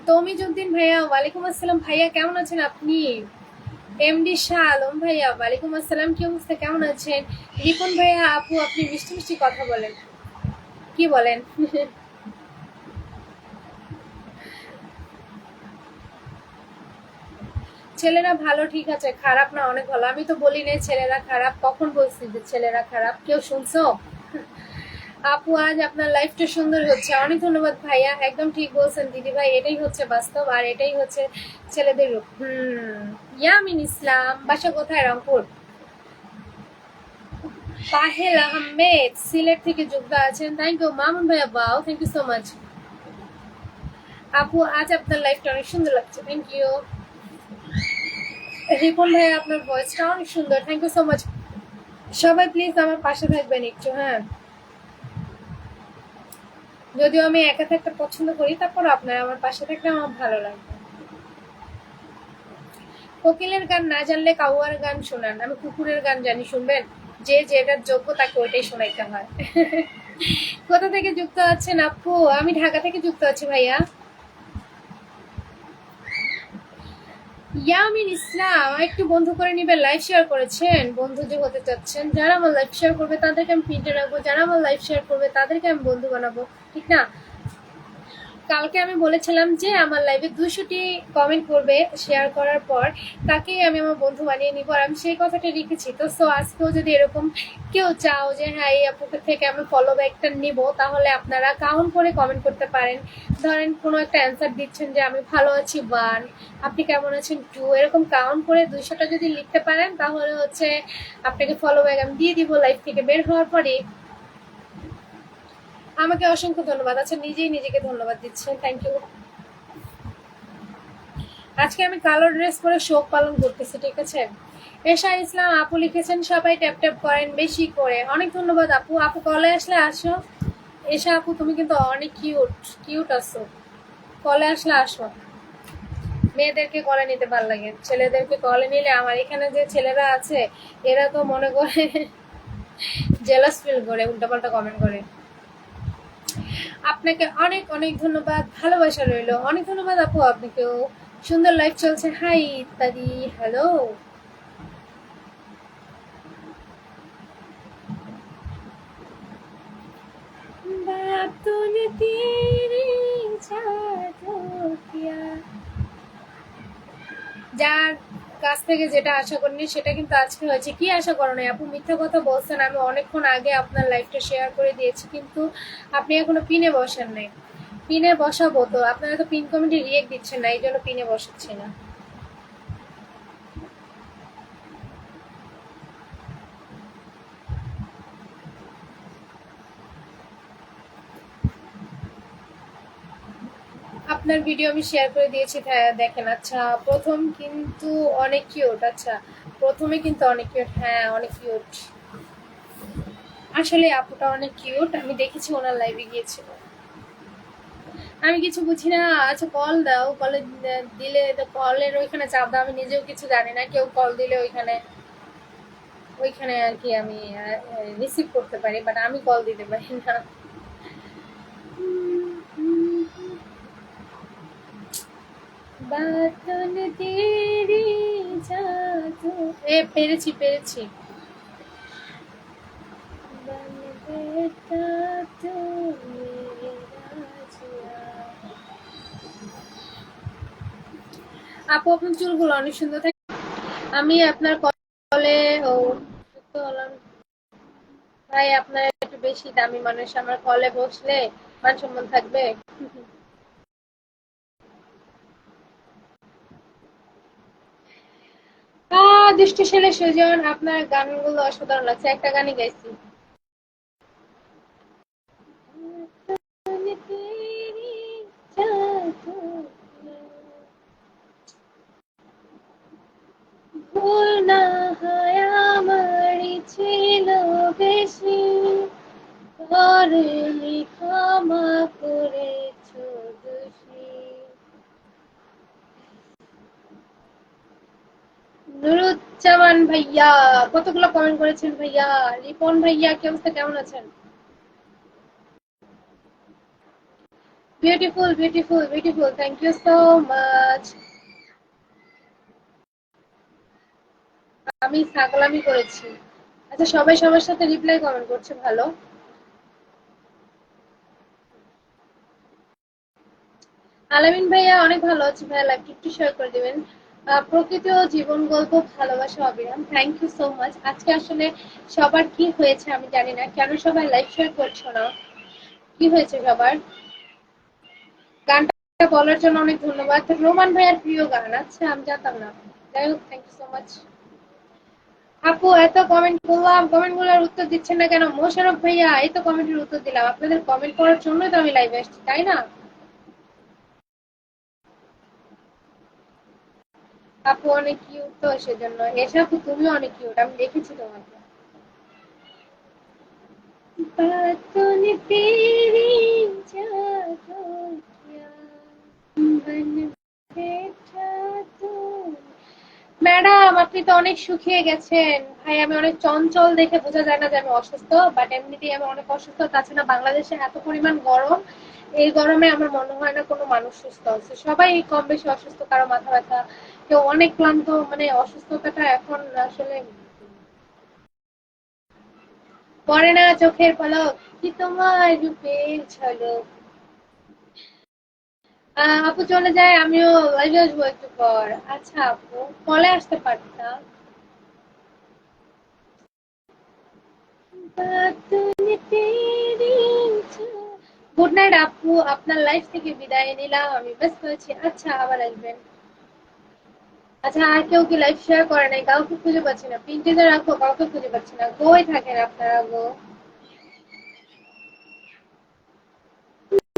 তমিজউদ্দিন ভাইয়া, ওয়ালাইকুম আসসালাম ভাইয়া, কেমন আছেন আপনি? এমডি শাহ আলম ভাইয়া, ওয়ালাইকুম আসসালাম, কি অবস্থা, কেমন আছেন? রিপন ভাইয়া, আপু আপনি মিষ্টি মিষ্টি কথা বলেন, কি বলেন? ছেলেরা ভালো, ঠিক আছে, খারাপ না, অনেক ভালো। আমি তো বলি নাই ছেলেরা খারাপ, কখন বলছি যে ছেলেরা খারাপ? কেউ শুনছো? আপু আজ আপনার লাইফটা সুন্দর হচ্ছে, অনেক ধন্যবাদ ভাইয়া, একদম ঠিক বলছেন দিদি ভাই, এটাই হচ্ছে বাস্তব, আর এটাই হচ্ছে ছেলেদের রূপ। ইয়ামিন ইসলাম, বাসা কোথায়? রংপুর। পাহেল আহমেদ, সিলেট থেকে যুক্ত আছেন, থ্যাংক ইউ। মামুন ভাইয়া, বাও, থ্যাংক ইউ সো মাচ। আপু আজ আপনার লাইফটা অনেক সুন্দর লাগছে, থ্যাংক ইউ। রিপন ভাইয়া, আপনার ভয়েসটা অনেক সুন্দর, থ্যাংক ইউ সো মাচ। সবাই প্লিজ আমার পাশে থাকবেন একটু, হ্যাঁ। যদিও আমি একা থাকতে পছন্দ করি, তারপর আপনারা আমার পাশে থাকলে আমার ভালো লাগবে। কোকিলের গান না জানলে কাউয়ার গান শোনান, আমি কুকুরের গান জানি, শুনবেন? যে যেটার যোগ্য তাকে ওইটাই শোনাইতে হয়। কোথা থেকে যুক্ত আছেন আপু? আমি ঢাকা থেকে যুক্ত আছি ভাইয়া। ইয়ামিন ইসলাম, একটু বন্ধু করে নিবেন, লাইভ শেয়ার করেছেন, বন্ধু যে হতে চাচ্ছেন, যারা আমার লাইভ শেয়ার করবে তাদেরকে আমি পিনটে রাখবো, যারা আমার লাইভ শেয়ার করবে তাদেরকে আমি বন্ধু বানাবো, ঠিক না? কালকে আমি বলেছিলাম যে আমার লাইভে 200টি কমেন্ট করবে, শেয়ার করার পর তাকেই আমি আমার বন্ধু বানিয়ে নিব, আর আমি সেই কথাটা রেখেছি। তো সো আজকেও যদি এরকম কেউ চাও যে হ্যাঁ এই আপুকে থেকে আমি ফলো ব্যাকটা নিব, তাহলে আপনারা কাউন্ট করে কমেন্ট করতে পারেন। ধরেন কোনো একটা অ্যান্সার দিচ্ছেন যে আমি ভালো আছি 1, আপনি কেমন আছেন 2, এরকম কাউন্ট করে 200টা যদি লিখতে পারেন তাহলে হচ্ছে আপনাকে ফলো ব্যাক আমি দিয়ে দিব লাইভ থেকে বের হওয়ার পরে। আমাকে অসংখ্য ধন্যবাদ। আচ্ছা, নিজেই নিজেকে ধন্যবাদ দিচ্ছেন, থ্যাংক ইউ। আজকে আমি কালো ড্রেস পরে শোক পালন করতেছি, ঠিক আছে। এশা ইসলাম আপু লিখেছেন সবাই ট্যাপ ট্যাপ করেন বেশি করে, অনেক ধন্যবাদ আপু। আপু কলে আসলে আসো। এশা আপু তুমি কিন্তু অনেক কিউট কিউট আছো, কলে আসলে আসো। মেয়েদেরকে কলে নিতে ভালো লাগে, ছেলেদেরকে কলে নিলে আমার এখানে যে ছেলেরা আছে এরা তো মনে করে জেলাস ফিল করে, উল্টাপাল্টা কমেন্ট করে। আপনাকে অনেক অনেক ধন্যবাদ, ভালোবাসা রইলো, অনেক ধন্যবাদ আপু আপনাকেও। সুন্দর লাইফ চলছে, হাই ইত্যাদি, হ্যালো। बात तूने तेरी जादू किया। যার কাছ থেকে যেটা আশা করিনি সেটা কিন্তু আজকে হয়েছে। কি আশা করো না আপু, মিথ্যা কথা বলছেন। আমি অনেকক্ষণ আগে আপনার লাইফটা শেয়ার করে দিয়েছি, কিন্তু আপনি এখনো পিনে বসেন নাই। পিনে বসাবো তো, আপনারা তো পিন কমেন্টে রিয়েক্ট দিচ্ছেন না, এই জন্য পিনে বসাচ্ছি না। আপনার ভিডিও আমি শেয়ার করে দিয়েছি, দেখেন। আচ্ছা প্রথম কিন্তু অনেক কিউট, আচ্ছা প্রথমে কিন্তু অনেক কিউট, হ্যাঁ অনেক কিউট। আসলে আপুটা অনেক কিউট, আমি দেখেছি ওনার লাইভে গিয়েছিল। আমি কিছু বুঝি না। আচ্ছা কল দাও, কলে দিলে তো কলের ওইখানে চাপ দাও, আমি নিজেও কিছু জানি না। কেউ কল দিলে ওইখানে ওইখানে আর কি আমি রিসিভ করতে পারি, বাট আমি কল দিতে পারি না। বাতন তেরি জাদু, এ পেরেছি পেরেছি। बन बेटा तू मेरा जिया। আপু আপনার চুলগুলো অনেক সুন্দর থাকে। আমি আপনার কলে ও যুক্ত হলাম। ভাই আপনার একটু বেশি দামি মানুষ, আমার কলে বসলে মান সম্মান থাকবে। দৃষ্টি সেলে সুজন, আপনার গানগুলো অসাধারণ লাগছে, একটা গানই গাইছি। ভুল না হয় আমারই ছিল বেশি, করেনি ক্ষমা করেছ দোষী। নুরুজ্জামান ভাইয়া কতগুলো কমেন্ট করেছেন ভাইয়া। রিপন ভাইয়া কি অবস্থা, কেমন আছেন? Beautiful beautiful beautiful, thank you so much. আমি ছাগলামি করেছি। আচ্ছা সবাই সবার সাথে রিপ্লাই কমেন্ট করছে, ভালো। আলামিন ভাইয়া অনেক ভালো আছে ভাইয়া, লাইভ একটু শেয়ার করে দিবেন। প্রকৃতি ও জীবন গল্প, ভালোবাসা অবিরাম, থ্যাংক ইউ সো মাচ। আজকে আসলে সবার কি হয়েছে আমি জানি না, কেন সবাই লাইভ শেয়ার করছো না, কি হয়েছে সবার। গানটা বলার জন্য অনেক ধন্যবাদ। রোমান ভাইয়ার প্রিয় গান, আচ্ছা আমি জানতাম না। যাই হোক, থ্যাংক ইউ সো মাচ। আপু এত কমেন্ট করলাম, কমেন্ট গুলোর উত্তর দিচ্ছেন না কেন? মোশারফ ভাইয়া এই তো কমেন্টের উত্তর দিলাম, আপনাদের কমেন্ট করার জন্যই তো আমি লাইভে আসছি, তাই না? আপু অনেক কিউট তো সেজন্য। এসে আপু তুমিও অনেক কিউট, আমি দেখেছি তোমাকে। बातों ने तेरी जादू किया, बन बैठा तू। ম্যাডাম আপনি তো অনেক শুকিয়ে গেছেন। ভাই আমি অনেক চঞ্চল, দেখে বোঝা যায় না যে আমি অসুস্থ, বাট এমনিতেই আমি অনেক অসুস্থ। তাছাড়া বাংলাদেশে এত পরিমাণ গরম, এই গরমে আমার মনে হয় না কোনো মানুষ সুস্থ আছে, সবাই কম বেশি অসুস্থ, কারো মাথা ব্যথা, কেউ অনেক ক্লান্ত। মানে অসুস্থতাটা এখন আসলে পড়ে না চোখের পলক, কি তোমার রূপের ঝলক। আপু চলে যায়, আমিও লাইভে আসবো একটু পর। আচ্ছা আপু কলে আসতে পারতাম। গুড নাইট আপু, আপনার লাইফ থেকে বিদায় নিলাম, আমি ব্যস্ত আছি। আচ্ছা আবার আসবেন। আচ্ছা আর কেউ কি লাইফ শেয়ার করে নাই? কাউকে খুঁজে পাচ্ছি না, পিন্টিতে রাখো, কাউকে খুঁজে পাচ্ছি না। কই থাকেন আপনারা গো?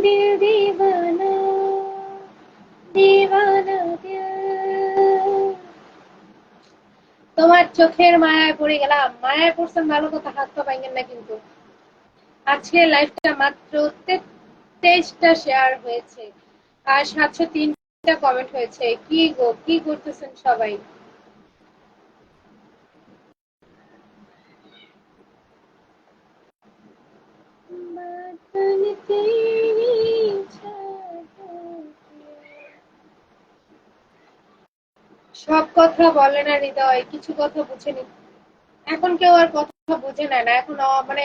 দিল দিওয়ানা, দিওয়ানা দিল তোমার চোখের মায়ায় পড়ে গেলাম। মায়ায় পড়ছেন ভালো কথা, হাত পা ভাঙেন না কিন্তু। আজকে লাইভটা মাত্র 23টা শেয়ার হয়েছে আর 703টা কমেন্ট হয়েছে। কি গো, কি করতেছেন সবাই? সব কথা বলে না হৃদয়, কিছু কথা বুঝেনি। এখন কেউ আর কথা বুঝে নেয় না। এখন মানে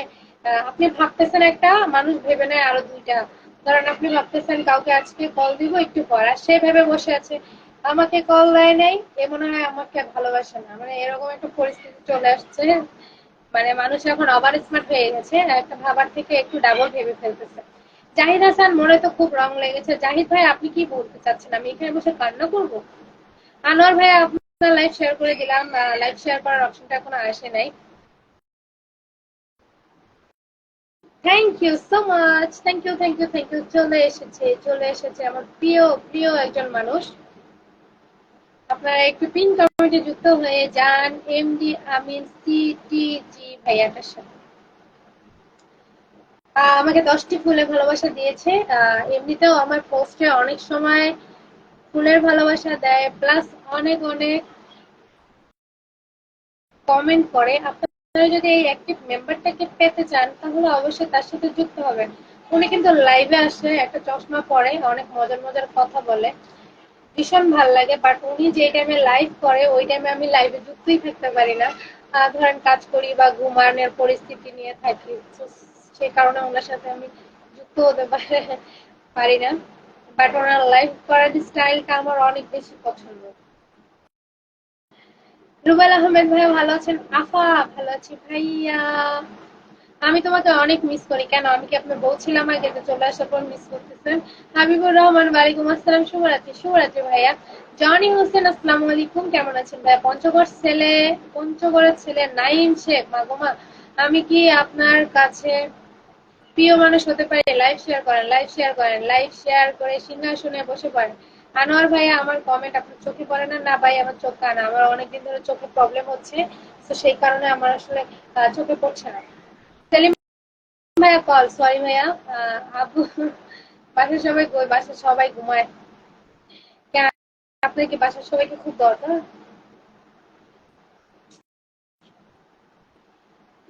আপনি ভাবতেছেন একটা, মানুষ ভেবে নেয় আরো দুইটা। ধরেন আপনি ভাবতেছেন কাউকে আজকে কল দিব একটু পর, আর সে ভেবে বসে আছে আমাকে কল দেয় নাই, এ মনে হয় আমাকে ভালোবাসে না। মানে এরকম একটা পরিস্থিতি চলে আসছে। মানে মানুষ এখন ওভার স্মার্ট হয়ে গেছে, একটা ভাবার থেকে একটু ডাবল ভেবে ফেলতেছে। জাহিদ হাসান, মনে তো খুব রং লেগেছে। জাহিদ ভাই, আপনি কি বলতে চাচ্ছেন? আমি এখানে বসে কান্না করবো? আনোয়ার ভাই, আপনার লাইভ শেয়ার করে দিলাম। লাইভ শেয়ার করার অপশনটা এখনো আসে নাই। Thank you so much, thank you, thank you, thank you. চলে এসেছে, চলে এসেছে আমার প্রিয় প্রিয় একজন মানুষ। আপনারা একটু পিন কমেন্টে যুক্ত হয়ে যান এমডি আমিন সিটিজি ভাইয়াটার সাথে। আমাকে 10টি ফুলের ভালোবাসা দিয়েছে। এমনিতেও আমার পোস্টে অনেক সময় ফুলের ভালোবাসা দেয়, প্লাস অনেক অনেক কমেন্ট করে। আপনারা যদি এই অ্যাক্টিভ মেম্বারটাকে পেতে চান তাহলে অবশ্যই তার সাথে যুক্ত হবেন। উনি কিন্তু লাইভে আসে, একটা চশমা পরে, অনেক মজার মজার কথা বলে, ভীষণ ভাল লাগে। বাট উনি যে টাইমে লাইভ করে ওই টাইমে আমি লাইভে যুক্তই থাকতে পারি না। ধরেন কাজ করি বা ঘুমানোর পরিস্থিতি নিয়ে থাকি, সে কারণে ওনার সাথে আমি যুক্ত হতে পারি না। বাট ওনার লাইভ করার স্টাইলটা আমার অনেক বেশি পছন্দ। রুবেল আহমেদ ভাইয়া ভালো আছেন? আফা, ভালো আছি ভাইয়া। আমি তোমাকে অনেক মিস করি। কেন, আমি কি আপনার বউ ছিলাম আগে যে চলে আসার পর মিস করতেছেন? হাবিবুর রহমান, ওয়ালাইকুম আসসালাম, শুভরাত্রি। শুভরাত্রি ভাইয়া। জনি হোসেন, আসসালামু আলাইকুম, কেমন আছেন ভাইয়া? পঞ্চগড়ের ছেলে নাইম শেখ, মাগোমা, আমি কি আপনার কাছে প্রিয় মানুষ হতে পারি? লাইভ শেয়ার করেন, লাইভ শেয়ার করেন, লাইভ শেয়ার করে সিংহাসনে বসে পড়েন। আনোয়ার ভাইয়া, আমার কমেন্ট আপনার চোখে পড়ে না? না ভাই, আমার চোখ কানা, আমার অনেকদিন ধরে চোখে প্রবলেম হচ্ছে, তো সেই কারণে আমার আসলে চোখে পড়ছে না। সেলিম ভাইয়া কল, সরি ভাইয়া। আবু, বাসার সবাই কই? বাসার সবাই ঘুমায়। কেন, আপনার কি বাসার সবাইকে খুব দরকার?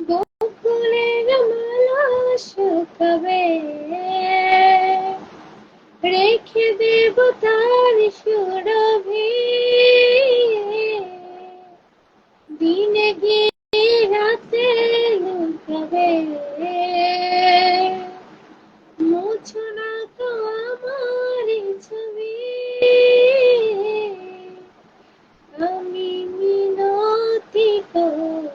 বকুলের মালা শুকাবে, রেখে দেব তার সুরভি, দিনে গিয়ে রাতে লুকাবে, মুছো না তো আমার ছবি, আমি মিনতি করলাম,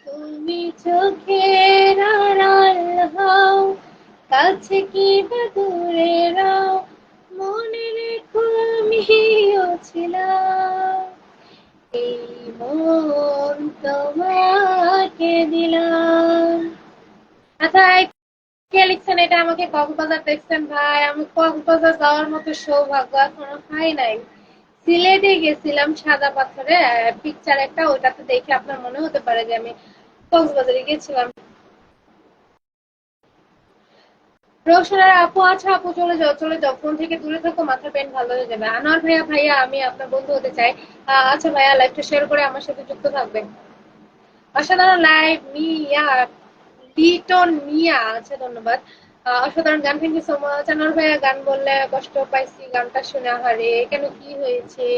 তুমি চোখের আড়াল হও, কাছে কি বা দূরে রাও, মনে রেখো আমিও ছিলাম, এই মন তোমাকে দিলাম। আচ্ছা, কে লিখছেন এটা? আমাকে কক্সবাজার দেখছেন ভাই? আমি কক্সবাজার যাওয়ার মতো সৌভাগ্য এখনো পাই নাই। সিলেটে গেছিলাম সাদা পাথরে, পিকচার একটা, ওটাতে দেখে আপনার মনে হতে পারে যে আমি কক্সবাজারে গেছিলাম। রোশনার আপু, আচ্ছা আপু, চলে যাও, চলে যাও, ফোন থেকে দূরে থাকো, মাথার পেন ভালো হয়ে যাবে। আনোয়ার ভাইয়া, ভাইয়া আমি আপনার বন্ধু হতে চাই। আচ্ছা ভাইয়া, লাইভটা শেয়ার করে আমার সাথে যুক্ত থাকবেন। অসাধারণ লাইভ মিয়া, লিটন মিয়া, আচ্ছা ধন্যবাদ। অসাধারণ গান, thank you so much. Anwar ভাইয়া, গান বললে কষ্ট পাইছি, গানটা শুনে হারে কেন, কি হয়েছে?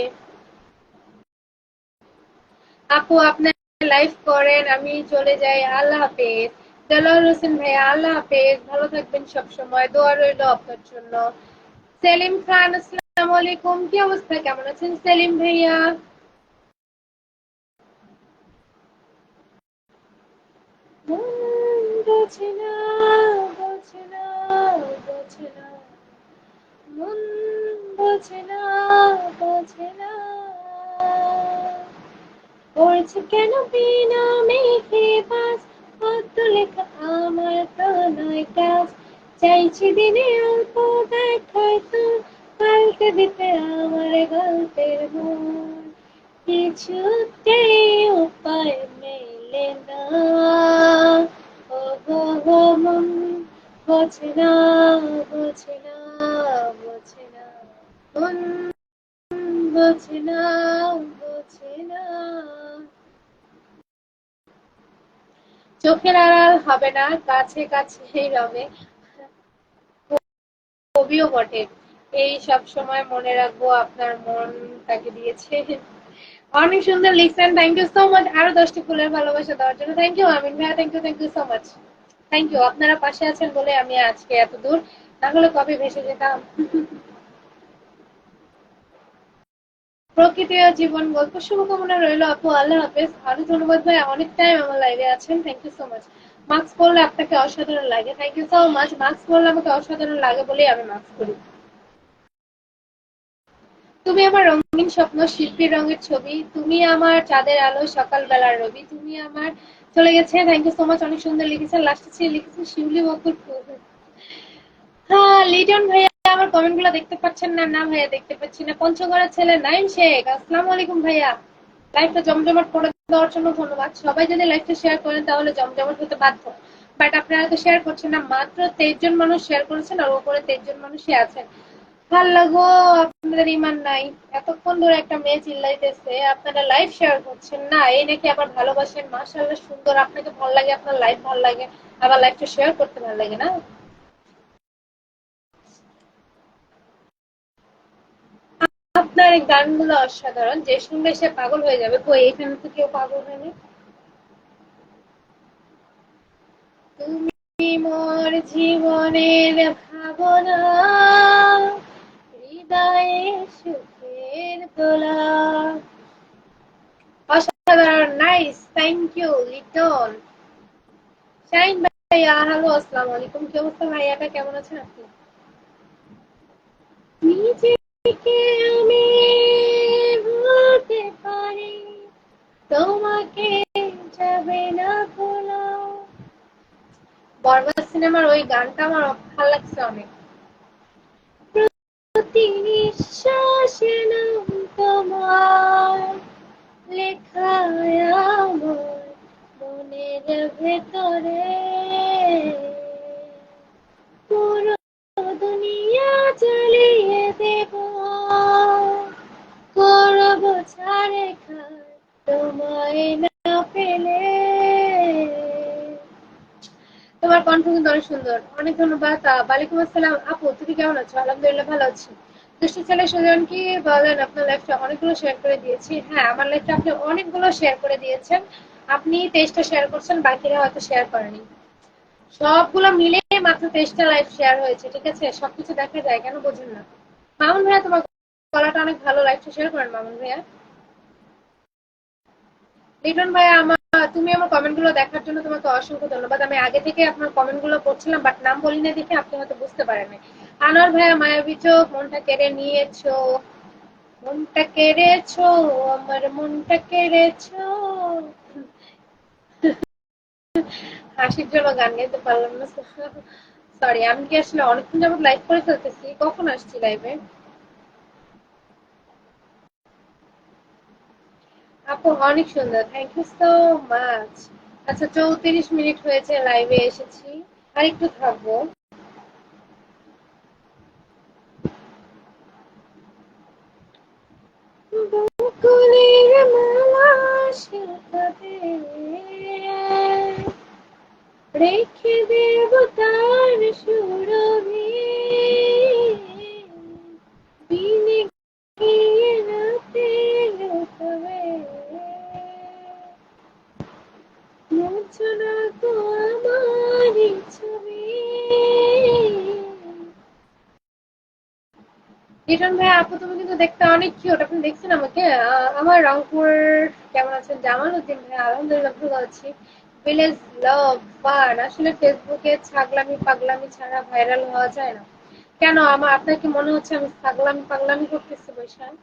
আপু, আপনি লাইভ করেন, আমি চলে যাই, আল্লাহ হাফেজ। দেলোয়ার হোসেন ভাইয়া, আল্লাহ হাফেজ, ভালো থাকবেন, সব সময় দোয়া রইল আপনার জন্য। সেলিম খান, আসসালামু আলাইকুম, কি অবস্থা, কেমন আছেন সেলিম ভাইয়া? মন বোঝে না, বোঝে না, বোঝে না, মন বোঝে না, বোঝে না, পড়ছে কেন বিনা মেঘে বাস, কত লেখা আমার প্রণয় কাজ, চাইছি দিনে অল্প দেখায় তো, পাল্টে দিতে আমার গল্পের মন। কিছুতেই উপায় মেলে না, ও গো মন বোঝে না, বোঝে না, বোঝে না, মন বোঝে না, বোঝে না। চোখের আড়াল হবে না, কাছে কাছেই রবে, কবিও বটে। এই সব সময় মনে রাখবো আপনার মন তাকে দিয়েছে। অনেক সুন্দর লিখছেন, থ্যাংক ইউ সো মাচ। আরো 10টি ফুলের ভালোবাসা দেওয়ার জন্য থ্যাংক ইউ আমিন ভাইয়া, thank you so much. Thank you, আপনারা পাশে আছেন বলে আমি আজকে এত দূর, না হলে কবে ভেসে যেতাম। প্রকৃতি ও জীবন গল্প শুভকামনা রইল আপু, আল্লাহ হাফেজ। অনেক ধন্যবাদ ভাই, অনেক টাইম আমার লাইভে আছেন, thank you so much. Mask পরলে আপনাকে অসাধারণ লাগে, thank you so much. Mask পরলে আমাকে অসাধারণ লাগে বলেই আমি মাস্ক পরি। তুমি আমার রঙিন স্বপ্ন, শিল্পীর রঙের ছবি, তুমি আমার চাঁদের আলো, সকালবেলার রবি, তুমি আমার চলে গেছে, থ্যাংক ইউ সো মাচ। অনেক সুন্দর লিখেছেন, লাস্টে ছিল লিখেছেন শিউলি বকুল ফুল। হ্যাঁ লিটন ভাইয়া, আমার কমেন্ট গুলো দেখতে পাচ্ছেন না? না ভাইয়া দেখতে পাচ্ছি না। পঞ্চগড়ের ছেলে নাইম শেখ, আসসালামু আলাইকুম ভাইয়া। লাইভটা জমজমাট করে দেওয়ার জন্য ধন্যবাদ। সবাই যদি লাইভটা শেয়ার করেন তাহলে জমজমাট হতে বাধ্য, বাট আপনারা তো শেয়ার করছেন না। মাত্র 23 জন মানুষ শেয়ার করেছেন, আর উপরে 23 জন মানুষই আছেন। ভাল লাগো, আপনাদের ইমান নাই। এতক্ষণ ধরে একটা মেয়ে চিল্লাইতেছে, আপনারা লাইভ শেয়ার করছেন না, এই নাকি আবার ভালোবাসেন। মাশাআল্লাহ, সুন্দর, আপনাকে ভালো লাগে, আপনার লাইভ ভালো লাগে, আবার লাইভটা শেয়ার করতে ভালো লাগে না? আপনার এই গানগুলো অসাধারণ, যে শুনবে সে পাগল হয়ে যাবে। কই এখানে তো কেউ পাগল হয়নি। তুমি মোর জীবনের ভাবনা, হৃদয়ে সুখের দোলা। অসাধারণ, nice, thank you Liton. Shine ভাইয়া, হ্যালো, আসসালামু আলাইকুম। কি অবস্থা ভাইয়াটা, কেমন আছেন আপনি? নিজেকে আমি ভুলতে পারি, তোমাকে যাবে না ভোলা। বরবাদ সিনেমার ওই গানটা আমার ভালো লাগছে অনেক। প্রতি নিঃশ্বাসে নাম তোমার লেখা আমার মনের ভেতরে, পুরো দুনিয়া জ্বালিয়ে দেব, করব ছাড়ে খায় তোমায় না পেলে। তোমার কণ্ঠ কিন্তু অনেক সুন্দর, অনেক ধন্যবাদ। ওয়ালাইকুম আসসালাম আপু, তুমি কেমন আছো? আলহামদুলিল্লাহ ভালো আছি। দুষ্টু ছেলে সুজন কি বলেন, আপনার লাইফটা অনেকগুলো শেয়ার করে দিয়েছি। হ্যাঁ, আমার লাইফটা আপনি অনেকগুলো শেয়ার করে দিয়েছেন। আপনি 23টা শেয়ার করছেন, বাকিরা হয়তো শেয়ার করেনি। সবগুলো মিলে মাত্র 23টা লাইভ শেয়ার হয়েছে, ঠিক আছে? সবকিছু দেখা যায়, কেন বোঝেন না? মামুন ভাইয়া, তোমার গলাটা অনেক ভালো, লাইভটা শেয়ার করেন মামুন ভাইয়া। লিটন ভাইয়া, তুমি আমার কমেন্ট গুলো দেখার জন্য তোমাকে অসংখ্য ধন্যবাদ। আমি আগে থেকে আপনার কমেন্ট গুলো পড়ছিলাম, বাট নাম বলি না দেখে আপনি হয়তো বুঝতে পারেন। আনোয়ার ভাইয়া, মায়াবী চোখ, মনটা কেড়ে নিয়েছো, মনটা কেড়েছো, আমার মনটা কেড়েছো। হাসির জন্য গান গাইতে পারলাম না, সরি। আমি কি আসলে অনেকক্ষণ যাবত লাইভ করে ফেলতেছি? কখন আসছি লাইভে? আপু অনেক সুন্দর, থ্যাংক ইউ সো মাচ। আচ্ছা, 34 মিনিট হয়েছে লাইভে এসেছি, আর একটু থাকবো। বকুলের মালা শিল্পে রেখে দেব তার সুরভি, দিনে গিয়ে রাতে লুকবে, মুছো না তো আমারই ছবি। লিটন ভাই, আপু তুমি কিন্তু দেখতে অনেক কিউট, আপনি দেখছেন আমাকে? আমার রংপুর, কেমন আছেন? জামাল উদ্দিন ভাই, আলহামদুলিল্লাহ ভালো আছি। ভিলেজ লাভ ফান, আসলে ফেসবুকে ছাগলামি পাগলামি ছাড়া ভাইরাল হওয়া যায় না। কেন, আপনার কি মনে হচ্ছে আমি ছাগলামি পাগলামি করতেছি বৈশাখ?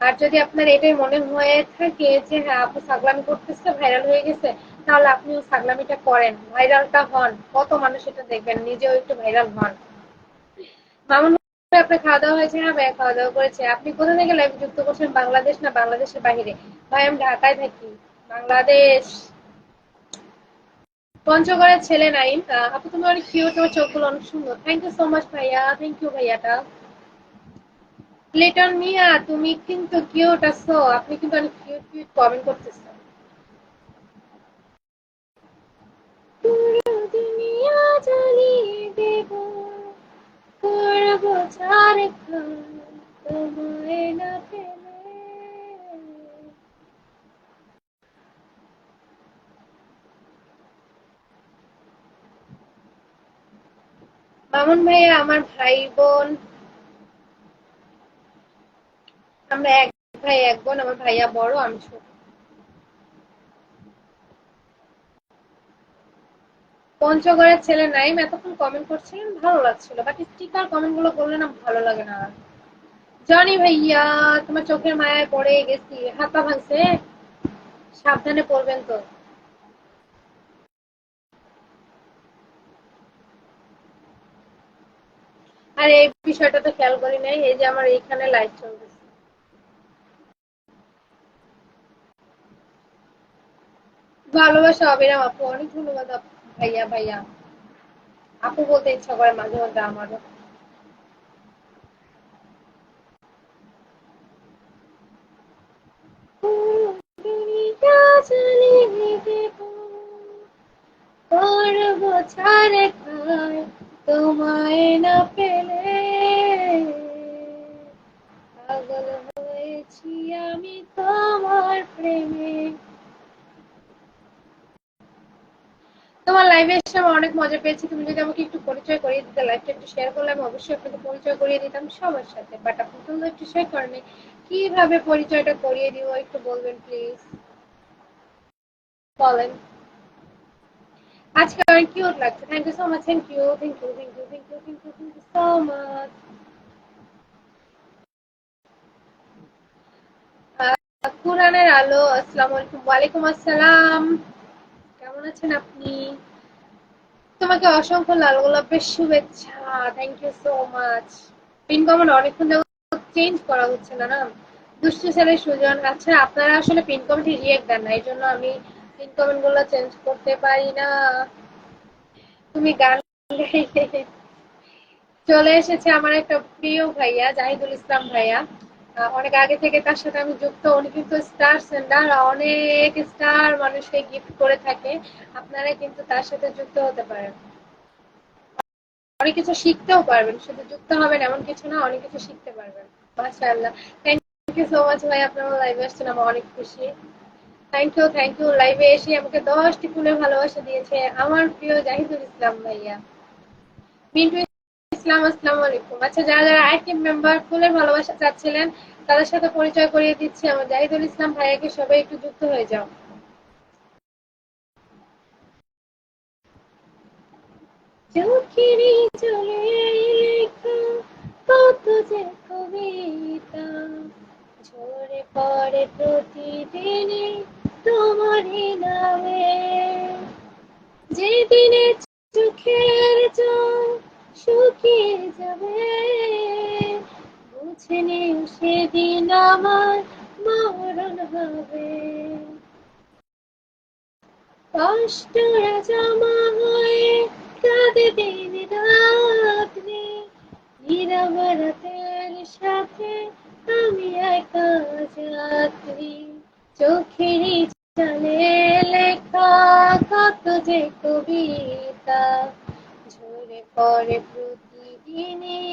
আর যদি আপনার এটাই মনে হয়ে থাকে যে হ্যাঁ আপু ছাগলামি করতেছে, ভাইরাল হয়ে গেছে, তাহলে আপনিও ছাগলামিটা করেন, ভাইরালটা হন, কত মানুষ এটা দেখবেন, নিজেও একটু ভাইরাল হন। মামুন আপনার খাওয়া দাওয়া হয়েছে? হ্যাঁ ভাইয়া, খাওয়া দাওয়া করেছে। আপনি কোথা থেকে লাইভ যুক্ত করছেন, বাংলাদেশ না বাংলাদেশের বাইরে? ভাই আমি ঢাকায় থাকি। বাংলাদেশ। পঞ্চগড়ের ছেলে নাইম। আপু তুমি অনেক কিউট, তোমার চোখগুলো অনেক সুন্দর। থ্যাংক ইউ সো মাচ ভাইয়া, থ্যাংক ইউ ভাইয়াটা। লিটন মিয়া তুমি কিন্তু কিউট আছো, আপনি কিন্তু অনেক কিউট কিউট কমেন্ট করতেছেন। পুরো দুনিয়া জ্বালিয়ে দেব, করবো চার খান, তোমায় না পেলে। মামুন ভাইয়া আমার ভাই বোন, আমরা এক ভাই এক বোন। আমার ভাইয়া বড়, আমি ছোট। পঞ্চগড়ের ছেলে নাইম এতক্ষণ কমেন্ট করছিলেন, ভালো লাগছিল, বাট স্টিকার কমেন্ট গুলো করলে না ভালো লাগে না আর। জনি ভাইয়া তোমার চোখের মায়ায় পড়ে গেছি, হাত পা ভাঙছে, সাবধানে পড়বেন তো। আর এই বিষয়টা তো খেয়াল করি নাই, এই যে আমার এইখানে লাইট চলতেছে। ভালোবাসা অবিরাম আপু, অনেক ধন্যবাদ আপু। ভাইয়া ভাইয়া আপু বলতে ইচ্ছা করে মাঝে মধ্যে আমারও। দুনিয়া জ্বালিয়ে দেব, করবো ছাড় খায়, তোমায় না পেলে। পাগল হয়েছি আমি তোমার প্রেমে। তোমার লাইভে এসে আমি অনেক মজা পেয়েছি। তুমি যদি আমাকে একটু পরিচয় করিয়ে দিতে, লাইভটা একটু শেয়ার করলে আমি অবশ্যই আপনাকে পরিচয় করিয়ে দিতাম সবার সাথে, বাট আপনি তো একটু শেয়ার করেনি। কিভাবে পরিচয়টা করিয়ে দিব একটু বলবেন প্লিজ? বলেন। আজকে অনেক কিউট লাগছে। Thank you so much. Thank you, thank you, thank you, thank you, thank you, thank you so much. কুরআনের আলো, আসসালামু আলাইকুম। ওয়ালাইকুম আসসালাম। কেমন আছেন আপনি? তোমাকে অসংখ্য লাল গোলাপের শুভেচ্ছা। Thank you so much. Pin comment অনেকক্ষণ যাবত চেঞ্জ করা হচ্ছে না না। দুষ্টু ছেলে সুজন। আচ্ছা আপনারা আসলে পিন কমেন্টে রিয়েক্ট দেন না, এই জন্য আমি পিন কমেন্ট গুলো চেঞ্জ করতে পারি না। তুমি গান গাইলে চলে এসেছে আমার একটা প্রিয় ভাইয়া, জাহিদুল ইসলাম ভাইয়া। অনেক আগে থেকে তার সাথে আমি যুক্ত। উনি কিন্তু স্টার সেন্ডার, অনেক স্টার মানুষকে গিফট করে থাকে। আপনারা কিন্তু তার সাথে যুক্ত হতে পারেন, অনেক কিছু শিখতেও পারবেন। শুধু যুক্ত হবেন এমন কিছু না, অনেক কিছু শিখতে পারবেন। মাশাআল্লাহ। থ্যাংক ইউ সো মাচ ভাই, আপনারা লাইভে আসছেন, আমি অনেক খুশি। Thank you, thank you. লাইভে এসে আমাকে 10টি ফুলের ভালোবাসা দিয়েছে আমার প্রিয় জাহিদুল ইসলাম ভাইয়া। মিন্টু ইসলাম, আসসালামু আলাইকুম। আচ্ছা যারা যারা অ্যাক্টিভ মেম্বার ফুলের ভালোবাসা চাচ্ছিলেন, তাদের সাথে পরিচয় করিয়ে দিচ্ছি। আমার জাহিদুল ইসলাম ভাইয়াকে সবাই একটু যুক্ত হয়ে যাও। চোখেরই জলে লেখা কত যে কবিতা, ঝরে পড়ে প্রতিদিনে তোমারই নামে। যেদিনে চোখের জল শুকিয়ে যাবে, বুঝে নিও সেদিন আমার মরণ হবে। কষ্টরা জমা হয়ে কাঁদে দিন রাত্রে, নীরব রাতের সাথে আমি একা যাত্রী। চোখেরই জলে লেখা কত যে কবিতা, ঝরে পড়ে প্রতিদিনই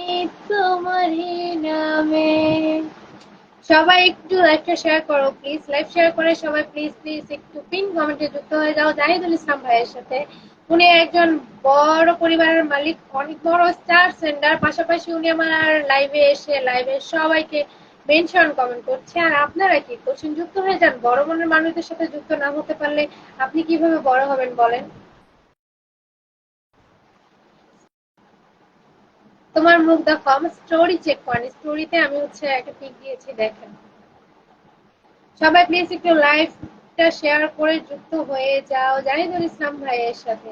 তোমারই নামে। সবাই একটু লাইভটা শেয়ার করো প্লিজ। লাইভ শেয়ার করে সবাই প্লিজ প্লিজ একটু পিন কমেন্টে যুক্ত হয়ে যাও জাহিদুল ইসলাম ভাইয়ের সাথে। উনি একজন বড় পরিবারের মালিক, অনেক বড় স্টার সেন্ডার। পাশাপাশি উনি আমার লাইভে এসে লাইভে সবাইকে মেনশন কমেন্ট করছে। আর আপনারা কি করছেন? যুক্ত হয়ে যান। বড় মনের মানুষদের সাথে যুক্ত না হতে পারলে আপনি কিভাবে বড় হবেন বলেন? তোমার মুখ দেখো, আমার স্টোরি চেক করেন। স্টোরিতে আমি একটা পিক দিয়েছি, দেখেন। সবাই প্লিজ একটু লাইভটা শেয়ার করে যুক্ত হয়ে যাও জাহিদুল ইসলাম ভাইয়ের সাথে।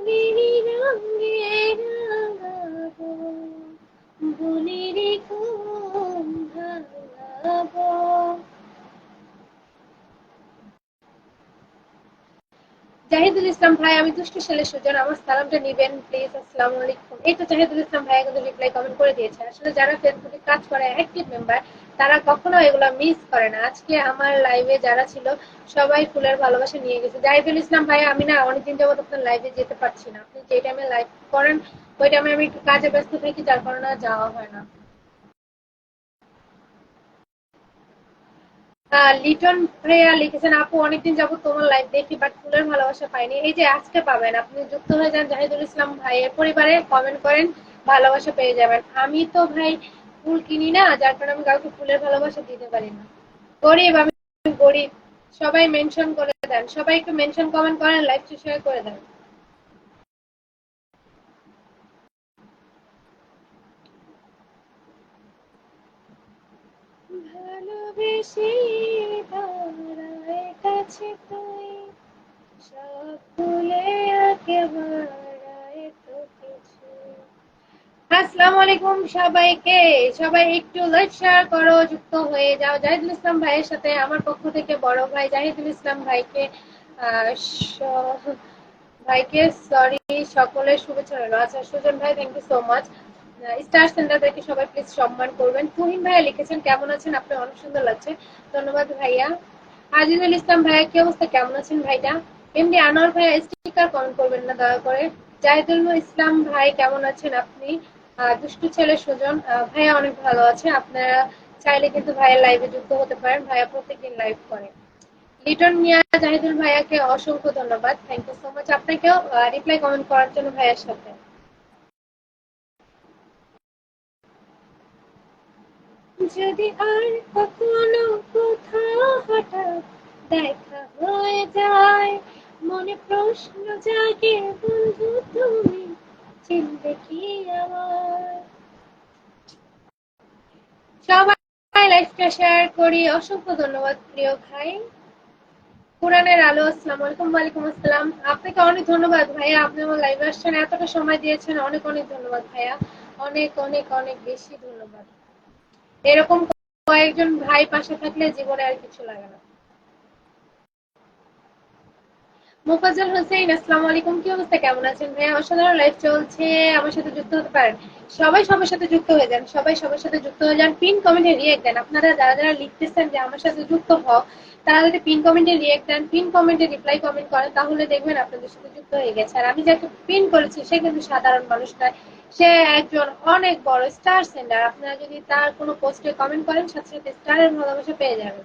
রঙেরই রঙে রাঙাবো, বনের ঘুম ভাঙাবো। জাহিদুল ইসলাম ভাই, আমি দুষ্টু ছেলে সুজন, আমার সালামটা নিবেন প্লিজ। আসসালামু আলাইকুম। এই তো জাহিদুল ইসলাম ভাই কিন্তু রিপ্লাই কমেন্ট করে দিয়েছে। আসলে যারা ফেসবুকে কাজ করে অ্যাক্টিভ মেম্বার, তারা কখনো এগুলো মিস করে না। আজকে আমার লাইভে যারা ছিল সবাই ফুলের ভালোবাসা নিয়ে গেছে। জাহিদুল ইসলাম ভাই, আমি না অনেকদিন যাবত আপনার লাইভে যেতে পারছি না। আপনি যে টাইমে লাইভ করেন ওই টাইমে আমি একটু কাজে ব্যস্ত থাকি, যার কারণে যাওয়া হয় না। লিটন ভাইয়া লিখেছেন, আপু অনেকদিন যাবত তোমার লাইভ দেখি বাট ফুলের ভালোবাসা পাইনি। এই যে আজকে পাবেন, আপনি যুক্ত হয়ে যান জাহিদুল ইসলাম ভাইয়ের পরিবারে, কমেন্ট করেন, ভালোবাসা পেয়ে যাবেন। আমি তো ভাই ফুল কিনি না, যার কারণে আমি কাউকে ফুলের ভালোবাসা দিতে পারি না। গরিব আমি, গরিব। সবাই মেনশন করে দেন, সবাই একটু মেনশন কমেন্ট করেন, লাইভ শেয়ার করে দেন। ভালোবেসে ধরায় কাছে তুই, সব ভুলে একেবারে তো কিছু। আসসালামু আলাইকুম সবাইকে। সবাই একটু লাইক শেয়ার করো, যুক্ত হয়ে যাও জাহিদুল ইসলাম ভাইয়ের সাথে। আমার পক্ষ থেকে বড় ভাই জাহিদুল ইসলাম ভাইকে আহ, ভাইকে সরি, সকলের শুভেচ্ছা রইল। আচ্ছা সুজন ভাই, thank you so much. Star centre থেকে সবাই প্লিজ সম্মান করবেন। তুহিন ভাইয়া লিখেছেন, কেমন আছেন আপনি, অনেক সুন্দর লাগছে। ধন্যবাদ ভাইয়া। আজিজুল ইসলাম ভাইয়া, কি অবস্থা, কেমন আছেন ভাইটা। এমডি আনোয়ার ভাইয়া, স্টিকার কমেন্ট করবেন না দয়া করে। জাহিদুল ইসলাম ভাই, কেমন আছেন আপনি। দুষ্টু ছেলে সুজন ভাইয়া অনেক ভালো আছে। আপনারা চাইলে কিন্তু ভাইয়ের লাইভে যুক্ত হতে পারেন, ভাইয়া প্রত্যেকদিন লাইভ করে। লিটন মিয়া, জাহিদুল ভাইয়াকে অসংখ্য ধন্যবাদ, থ্যাংক ইউ সো মাচ আপনাকেও রিপ্লাই কমেন্ট করার জন্য ভাইয়ার সাথে। যদি আর কখনো কোথাও হঠাৎ দেখা হয়ে যায়, মনে প্রশ্ন জাগে বন্ধু তুমি চিনবে কি আমার। সবাই লাইভটা শেয়ার করি, অসংখ্য ধন্যবাদ প্রিয় ভাই। কোরআনের আলো, আসসালামু আলাইকুম। ওয়ালাইকুম আসসালাম। আপনাকে অনেক ধন্যবাদ ভাইয়া, আপনি আমার লাইভে আসছেন, এতটা সময় দিয়েছেন, অনেক অনেক ধন্যবাদ ভাইয়া। অনেক অনেক অনেক বেশি ধন্যবাদ। এরকম কয়েকজন ভাই পাশে থাকলে জীবনে আর কিছু লাগে না। মোফাজ্জল হোসেন, আসসালামু আলাইকুম। কি অবস্থা, কেমন আছেন ভাইয়া। অসাধারণ লাইভ চলছে, আমার সাথে যুক্ত হতে পারেন। সবাই সবার সাথে যুক্ত হয়ে যান, সবাই সবার সাথে যুক্ত হয়ে যান। পিন কমেন্টে রিয়েক্ট দেন। আপনারা যারা যারা লিখতেছেন যে আমার সাথে যুক্ত হও, তারা যদি পিন কমেন্টে রিয়েক্ট দেন, পিন কমেন্টে রিপ্লাই কমেন্ট করেন, তাহলে দেখবেন আপনাদের সাথে যুক্ত হয়ে গেছে। আর আমি যাকে পিন করেছি সে কিন্তু সাধারণ মানুষ নয়, সে একজন অনেক বড় স্টার সেন্ডার। আপনারা যদি তার কোনো পোস্টে কমেন্ট করেন, সাথে সাথে স্টারের ভালোবাসা পেয়ে যাবেন।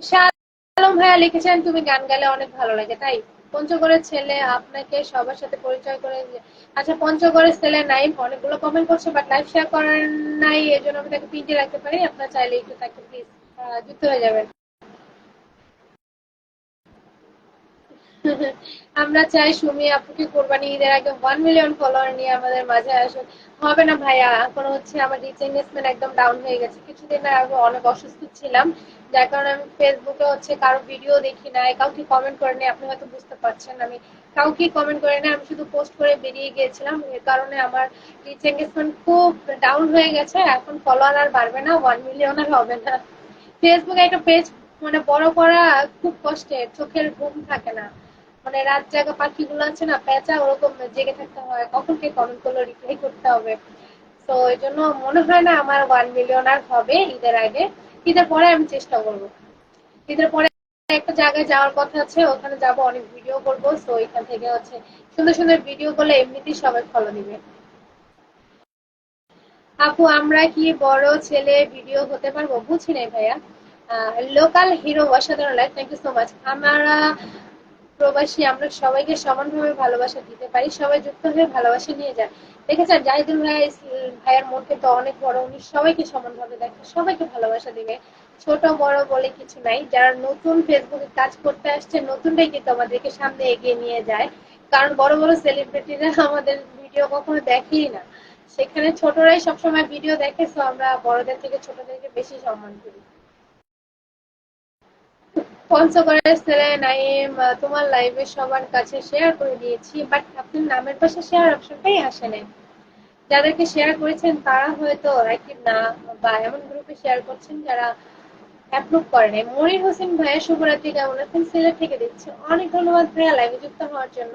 শালম ভাইয়া লিখেছেন, তুমি গান গাইলে অনেক ভালো লাগে তাই। পঞ্চগড়ের ছেলে, আপনাকে সবার সাথে পরিচয় করে আচ্ছা, পঞ্চগড়ের ছেলে নাই, অনেকগুলো কমেন্ট করছে বাট লাইভ শেয়ার করেন নাই, এই জন্য আমি তাকে পিনটে রাখতে পারি। আপনার চাইলে একটু তাকে প্লিজ যুক্ত হয়ে যাবেন। আমরা চাই সুমি আপুকে কোরবানি ঈদের আগে 1 মিলিয়ন ফলোয়ার নিয়ে আমাদের মাঝে আসুন। হবে না ভাইয়া, এখন হচ্ছে আমার রিচ এঙ্গেজমেন্ট একদম ডাউন হয়ে গেছে। কিছুদিন আগে অনেক অসুস্থ ছিলাম, যার কারণে আমি ফেসবুকে হচ্ছে কারো ভিডিও দেখি নাই, কাউকে কমেন্ট করে নাই। আপনি হয়তো বুঝতে পারছেন, আমি কাউকে কমেন্ট করে নাই, আমি শুধু পোস্ট করে বেরিয়ে গিয়েছিলাম। এর কারণে আমার রিচ এঙ্গেজমেন্ট খুব ডাউন হয়ে গেছে। এখন ফলোয়ার আর বাড়বে না, 1 মিলিয়ন আর হবে না। ফেসবুকে একটা পেজ মানে বড় করা খুব কষ্টের, চোখের ঘুম থাকে না। মানে রাত জাগা পাখিগুলো আছে না, পেঁচা, ওরকম জেগে থাকতে হয়, কখন কে কমেন্ট করলো রিপ্লাই করতে হবে। তো এই জন্য মনে হয় না আমার 1 মিলিয়ন আর হবে ঈদের আগে। ঈদের পরে আমি চেষ্টা করবো। ঈদের পরে একটা জায়গায় যাওয়ার কথা আছে, ওখানে যাব, অনেক ভিডিও করবো। তো এখান থেকে হচ্ছে সুন্দর সুন্দর ভিডিও করলে এমনিতেই সবাই ফলো দিবে। আপু, আমরা কি বড় ছেলে ভিডিও হতে পারবো, বুঝি নাই ভাইয়া। লোকাল হিরো, অসাধারণ life, thank you so much. আমরা প্রবাসী, আমরা সবাইকে সমানভাবে ভালোবাসা দিতে পারি, সবাই যুক্ত হয়ে ভালোবাসা নিয়ে যান। দেখেছেন জাহিদুল ভাই, ভাইয়ের মন কিন্তু অনেক বড়, উনি সবাইকে সমানভাবে দেখে, সবাইকে ভালোবাসা দিবে। ছোট বড় বলে কিছু নাই, যারা নতুন ফেসবুকে কাজ করতে আসছে, নতুনটাই কিন্তু আমাদেরকে সামনে এগিয়ে নিয়ে যায়। কারণ বড় বড় সেলিব্রিটিরা আমাদের ভিডিও কখনো দেখেই না, সেখানে ছোটরাই সবসময় ভিডিও দেখে। তো আমরা বড়দের থেকে ছোটদেরকে বেশি সম্মান করি। পঞ্চগড়ের ছেলে নাইম, তোমার লাইভে সবার কাছে শেয়ার করে দিয়েছি, বাট আপনার নামের পাশে শেয়ার অপশনটাই আসে নাই। যাদেরকে শেয়ার করেছেন তারা হয়তো অ্যাক্টিভ না, বা এমন গ্রুপে শেয়ার করছেন যারা অ্যাপ্রুভ করে নাই। মনির হোসেন ভাইয়া, শুভরাত্রি, কেমন আছেন? সিলেট থেকে দিচ্ছে, অনেক ধন্যবাদ ভাইয়া লাইভে যুক্ত হওয়ার জন্য।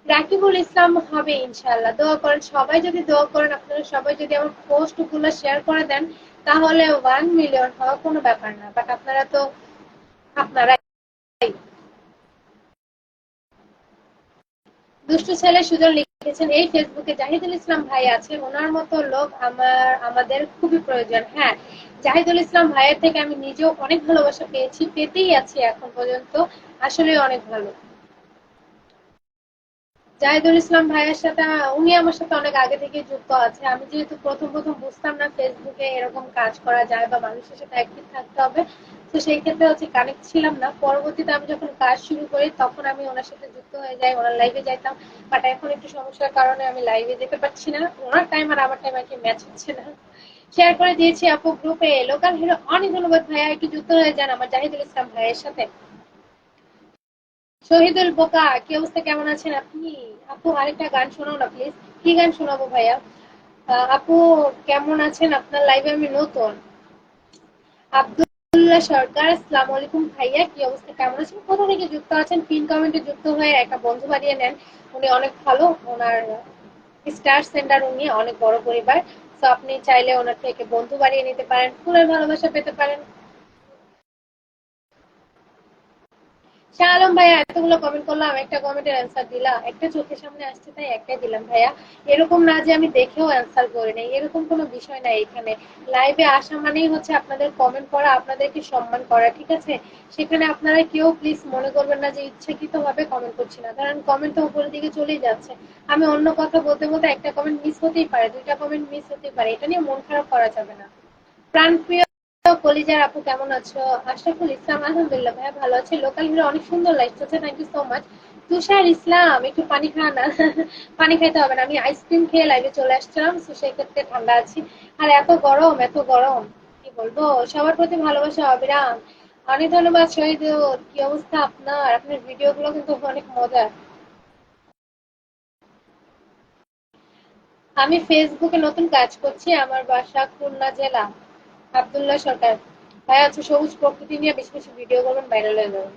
রাকিবুল ইসলাম হবে ইনশাআল্লাহ, দোয়া করেন, সবাই যদি দোয়া করেন, আপনারা সবাই যদি আমার পোস্ট গুলো শেয়ার করে দেন, তাহলে 1 মিলিয়ন হওয়া কোনো ব্যাপার না। বাট আপনারা দুষ্টু ছেলে সুজন লিখেছেন, এই ফেসবুকে জাহিদুল ইসলাম ভাই আছে, ওনার মতো লোক আমাদের খুবই প্রয়োজন। হ্যাঁ, জাহিদুল ইসলাম ভাইয়ের থেকে আমি নিজেও অনেক ভালোবাসা পেয়েছি, পেতেই আছি এখন পর্যন্ত। আসলে অনেক ভালো। জাহিদুল ইসলাম ভাইয়ের সাথে, উনি আমার সাথে অনেক আগে থেকে যুক্ত আছে। আমি যেহেতু প্রথম প্রথম বুঝতাম না ফেসবুকে এরকম কাজ করা যায় বা মানুষের সাথে অ্যাক্টিভ থাকতে হবে, তো সেই ক্ষেত্রে হচ্ছে কানেক্ট ছিলাম না। পরবর্তীতে আমি যখন কাজ শুরু করি তখন আমি ওনার সাথে যুক্ত হয়ে যাই, ওনার লাইভে যাইতাম। বাট এখন একটু সমস্যার কারণে আমি লাইভে যেতে পারছি না, ওনার টাইম আর আমার টাইম আর কি ম্যাচ হচ্ছে না। শেয়ার করে দিয়েছি আপু গ্রুপে। লোকাল হিরো, অনেক ধন্যবাদ ভাইয়া, একটু যুক্ত হয়ে যান আমার জাহিদুল ইসলাম ভাইয়ের সাথে। শহীদুল বোকা, কি অবস্থা, কেমন আছেন আপনি? আপু আরেকটা গান শোনাও না প্লিজ। কি গান শোনাবো ভাইয়া? আপু কেমন আছেন? আপনার লাইভে আমি নতুন। আব্দুল্লাহ সরকার, আসসালামু আলাইকুম ভাইয়া, কি অবস্থা, কেমন আছেন? কোথা থেকে যুক্ত আছেন? পিন কমেন্টে যুক্ত হয়ে একটা বন্ধু বানিয়ে নেন। উনি অনেক ভালো, ওনার স্টার সেন্টার, উনি অনেক বড় পরিবার। তো আপনি চাইলে ওনার থেকে বন্ধু বানিয়ে নিতে পারেন, ফুলের ভালোবাসা পেতে পারেন। শাহ আলম ভাইয়া, এতগুলো কমেন্ট করলাম, একটা কমেন্টের অ্যান্সার দিলা? একটা চোখের সামনে আসছে তাই একটাই দিলাম ভাইয়া। এরকম না যে আমি দেখেও অ্যান্সার করে নেই, এরকম কোনো বিষয় নাই এখানে। লাইভে আসা মানেই হচ্ছে আপনাদের কমেন্ট করা, আপনাদেরকে সম্মান করা, ঠিক আছে? সেখানে আপনারা কেউ প্লিজ মনে করবেন না যে ইচ্ছাকৃত ভাবে কমেন্ট করছি না, কারণ কমেন্ট তো উপরের দিকে চলেই যাচ্ছে। আমি অন্য কথা বলতে বলতে একটা কমেন্ট মিস হতেই পারে, দুইটা কমেন্ট মিস হতেই পারে, এটা নিয়ে মন খারাপ করা যাবে না। প্রাণপ্রিয় কলিজার আপু, কেমন আছো? আশরাফুল ইসলাম, আলহামদুলিল্লাহ ভাইয়া ভালো আছে। লোকাল হিরো, অনেক সুন্দর লাইফ চলছে, থ্যাংক ইউ সো মাচ। তুষার ইসলাম, একটু পানি খাওয়া না? পানি খাইতে হবে না, আমি আইসক্রিম খেয়ে লাইভে চলে আসছিলাম, তো সেই ক্ষেত্রে ঠান্ডা আছি। আর এত গরম, এত গরম, কি বলবো। সবার প্রতি ভালোবাসা অবিরাম। অনেক ধন্যবাদ শহীদ। কি অবস্থা আপনার? আপনার ভিডিও গুলো কিন্তু অনেক মজার। আমি ফেসবুকে নতুন কাজ করছি, আমার বাসা খুলনা জেলা। আব্দুল্লাহ সরকার ভাই আছে, সবুজ প্রকৃতি নিয়ে বেশি বেশি ভিডিও করবেন, ভাইরাল হয়ে যাবেন।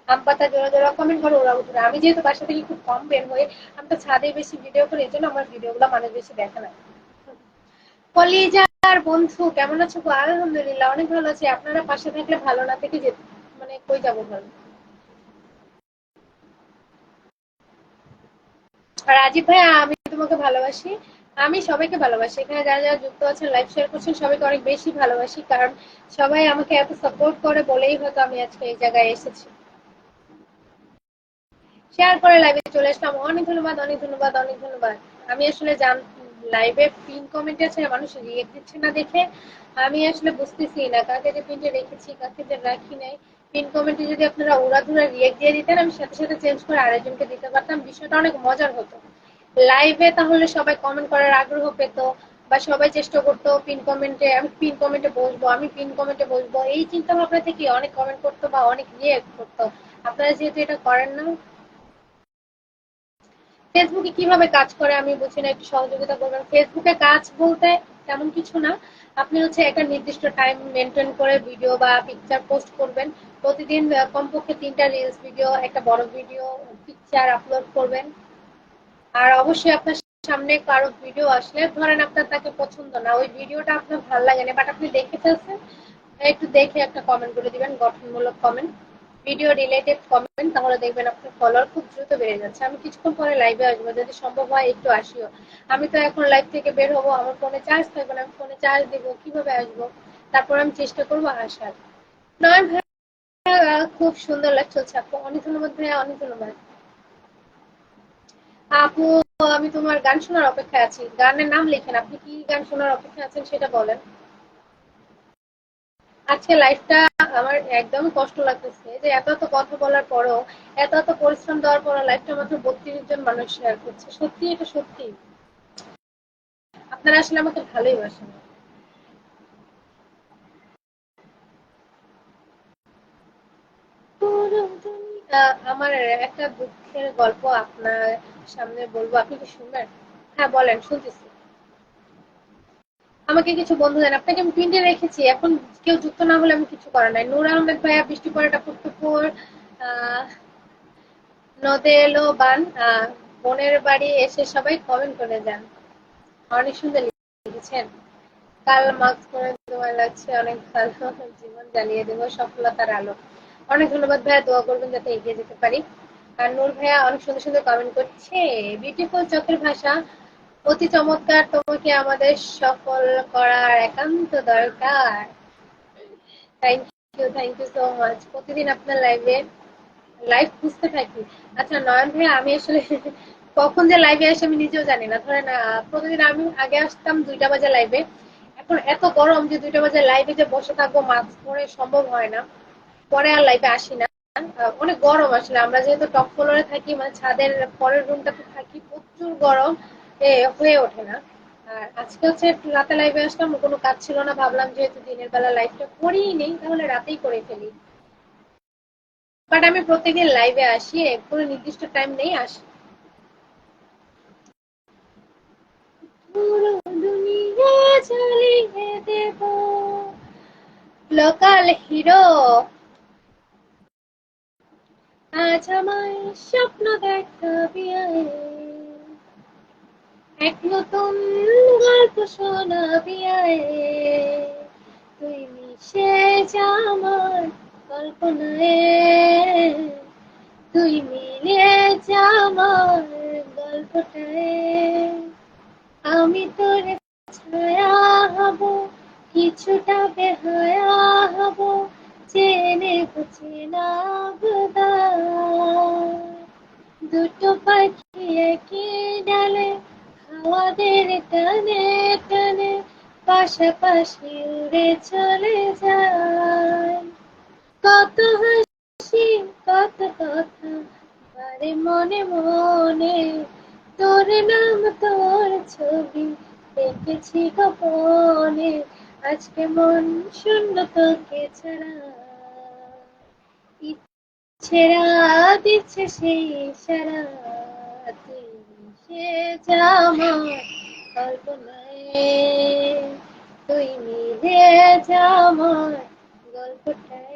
আম পাতা জোড়া জোড়া কমেন্ট করে ওরা উঠবে। আমি যেহেতু বাসা থেকে খুব কম বের হই, আমি তো ছাদে বেশি ভিডিও করি, এই জন্য আমার ভিডিও গুলো মানুষ বেশি দেখে না। কলিজার বন্ধু, কেমন আছো গো? আলহামদুলিল্লাহ অনেক ভালো আছি। আপনারা পাশে থাকলে ভালো, না থেকে যে মানে কই যাবো ভালো। আর রাজীব ভাই, আমি তোমাকে ভালোবাসি। আমি সবাইকে ভালোবাসি, এখানে যারা যারা যুক্ত আছেন, লাইভ শেয়ার করছেন, সবাইকে অনেক বেশি ভালোবাসি, কারণ সবাই আমাকে এত সাপোর্ট করে বলেই হয়তো আমি আজকে এই জায়গায় এসেছি। শেয়ার করে লাইভে চলে আসলাম, অনেক ধন্যবাদ, অনেক ধন্যবাদ, অনেক ধন্যবাদ। আমি আসলে লাইভে পিন কমেন্টে আছে মানুষ রিয়েক্ট দিচ্ছে না দেখে আমি আসলে বুঝতেছি না কাকে যে পিনটা রেখেছি, কাকে যে রাখি নাই। পিন কমেন্টে যদি আপনারা উড়াধুরা রিয়েক্ট দিয়ে দিতেন, আমি সাথে সাথে চেঞ্জ করে আরেকজনকে দিতে পারতাম, বিষয়টা অনেক মজার হতো লাইভে। তাহলে সবাই কমেন্ট করার আগ্রহ পেত, বা সবাই চেষ্টা করতো পিন কমেন্টে, আমি পিন কমেন্টে বসবো, আমি পিন কমেন্টে বসবো, এই চিন্তা ভাবনা থেকে অনেক কমেন্ট করতো বা অনেক রিয়েক্ট করতো। আপনারা যেহেতু এটা করেন না, ফেসবুকে কিভাবে কাজ করে আমি বুঝি না, একটু সহযোগিতা করবেন। ফেসবুকে কাজ বলতে তেমন কিছু না, আপনি হচ্ছে একটা নির্দিষ্ট টাইম মেনটেন করে ভিডিও বা পিকচার পোস্ট করবেন। প্রতিদিন কমপক্ষে 3টা রিলস ভিডিও, একটা বড় ভিডিও, পিকচার আপলোড করবেন। আর অবশ্যই আপনার সামনে কারো ভিডিও আসলে, ধরেন আপনার তাকে পছন্দ না, ওই ভিডিওটা আপনার ভালো লাগে না, বাট আপনি দেখে ফেলছেন, একটু দেখে একটা কমেন্ট করে দিবেন, গঠনমূলক কমেন্ট, ভিডিও রিলেটেড কমেন্ট, তাহলে দেখবেন আপনার ফলোয়ার খুব দ্রুত বেড়ে যাচ্ছে। আমি কিছুক্ষণ পরে লাইভে আসবো, যদি সম্ভব হয় একটু আসিও। আমি তো এখন লাইভ থেকে বের হবো, আমার ফোনে চার্জ থাকবে না, আমি ফোনে চার্জ দিব, কিভাবে আসবো? তারপর আমি চেষ্টা করবো আসার। নয় ভাইয়া, খুব সুন্দর লাইভ চলছে আপু, অনেক ধন্যবাদ ভাইয়া, অনেক ধন্যবাদ। আপু আমি তোমার গান শোনার অপেক্ষায় আছি। গানের নাম লেখেন, আপনি কি গান শোনার অপেক্ষায় আছেন সেটা বলেন। আজকে লাইফটা আমার একদম কষ্ট লাগতেছে যে এত এত কথা বলার পরও, এত এত পরিশ্রম দেওয়ার পরও লাইফটা মাত্র 32 জন মানুষ শেয়ার করছে। সত্যি এটা সত্যি। আপনারা আসলে আমাকে ভালোই বাসেন। আমার একটা দুঃখের গল্প আপনার সামনে বলবো, আপনি কি শুনবেন? হ্যাঁ বলেন, শুনতেছি। আমাকে কিছু বন্ধু দেন, আপনাকে আমি পিন্টে রেখেছি, এখন কেউ যুক্ত না হলে আমি কিছু করার নাই। নূর আহমেদ ভাইয়া, বৃষ্টি পড়াটা পুটপুর, আহ নদে এলো বান, বোনের বাড়ি এসে সবাই কমেন্ট করে যান। অনেক সুন্দর লিখেছেন। কাল মার্কস করে তোমার লাগছে অনেক ভালো, জীবন জ্বালিয়ে দেবো সফলতার আলো। অনেক ধন্যবাদ ভাইয়া, দোয়া করবেন যাতে এগিয়ে যেতে পারি। আর নূর ভাইয়া অনেক সুন্দর সুন্দর কমেন্ট করছে। বিউটিফুল চোখের ভাষা, অতি চমৎকার, তোমাকে আমাদের সফল করার একান্ত দরকার। Thank you so much. প্রতিদিন আপনার লাইভ খুঁজতে থাকি। আচ্ছা নয়ন ভাইয়া, আমি আসলে কখন যে লাইভে আসি আমি নিজেও জানি না। ধরেন প্রতিদিন আমি আগে আসতাম 2টা বাজে লাইভে, এখন এত গরম যে 2টা বাজে লাইভে যে বসে থাকবো মাস্ক পরে সম্ভব হয় না, পরে আর লাইভে আসি না। অনেক গরম আসলে, আমরা যেহেতু টপ ফ্লোরে থাকি, মানে ছাদের পরের রুমটাতে থাকি, প্রচুর গরম, হয়ে ওঠে না। আর আজকে হচ্ছে একটু রাতে লাইভে আসলাম, কোনো কাজ ছিল না, ভাবলাম যেহেতু দিনের বেলা লাইভটা করিই নেই তাহলে রাতেই করে ফেলি। বাট আমি প্রত্যেকদিন লাইভে আসি, কোনো নির্দিষ্ট টাইম নেই, আসি। পুরো দুনিয়া জ্বালিয়ে দেব, লোকাল হিরো। আজ আমায় স্বপ্ন দেখাবি আয়, এক নতুন গল্প শোনাবি আয়, তুই মিশে যা আমার কল্পনায়, তুই মিলে যা আমার গল্পটায়। আমি তোর ছায়া হব, কিছুটা বেহায়া হব, চেনে চেনা দুটো পাখি একই ডালে, হাওয়াদের টানে টানে পাশাপাশি উড়ে চলে যায়। কত হাসি, কত কথা, বারে মনে মনে, তোর নাম তোর ছবি দেখেছি গোপনে, আজকে মন শূন্য তোকে ছাড়া, ছেড়া দিচ্ছে সেই সারা, তুই সে যা আমার কল্পনায়, তুই মিলে যা আমার গল্পটায়।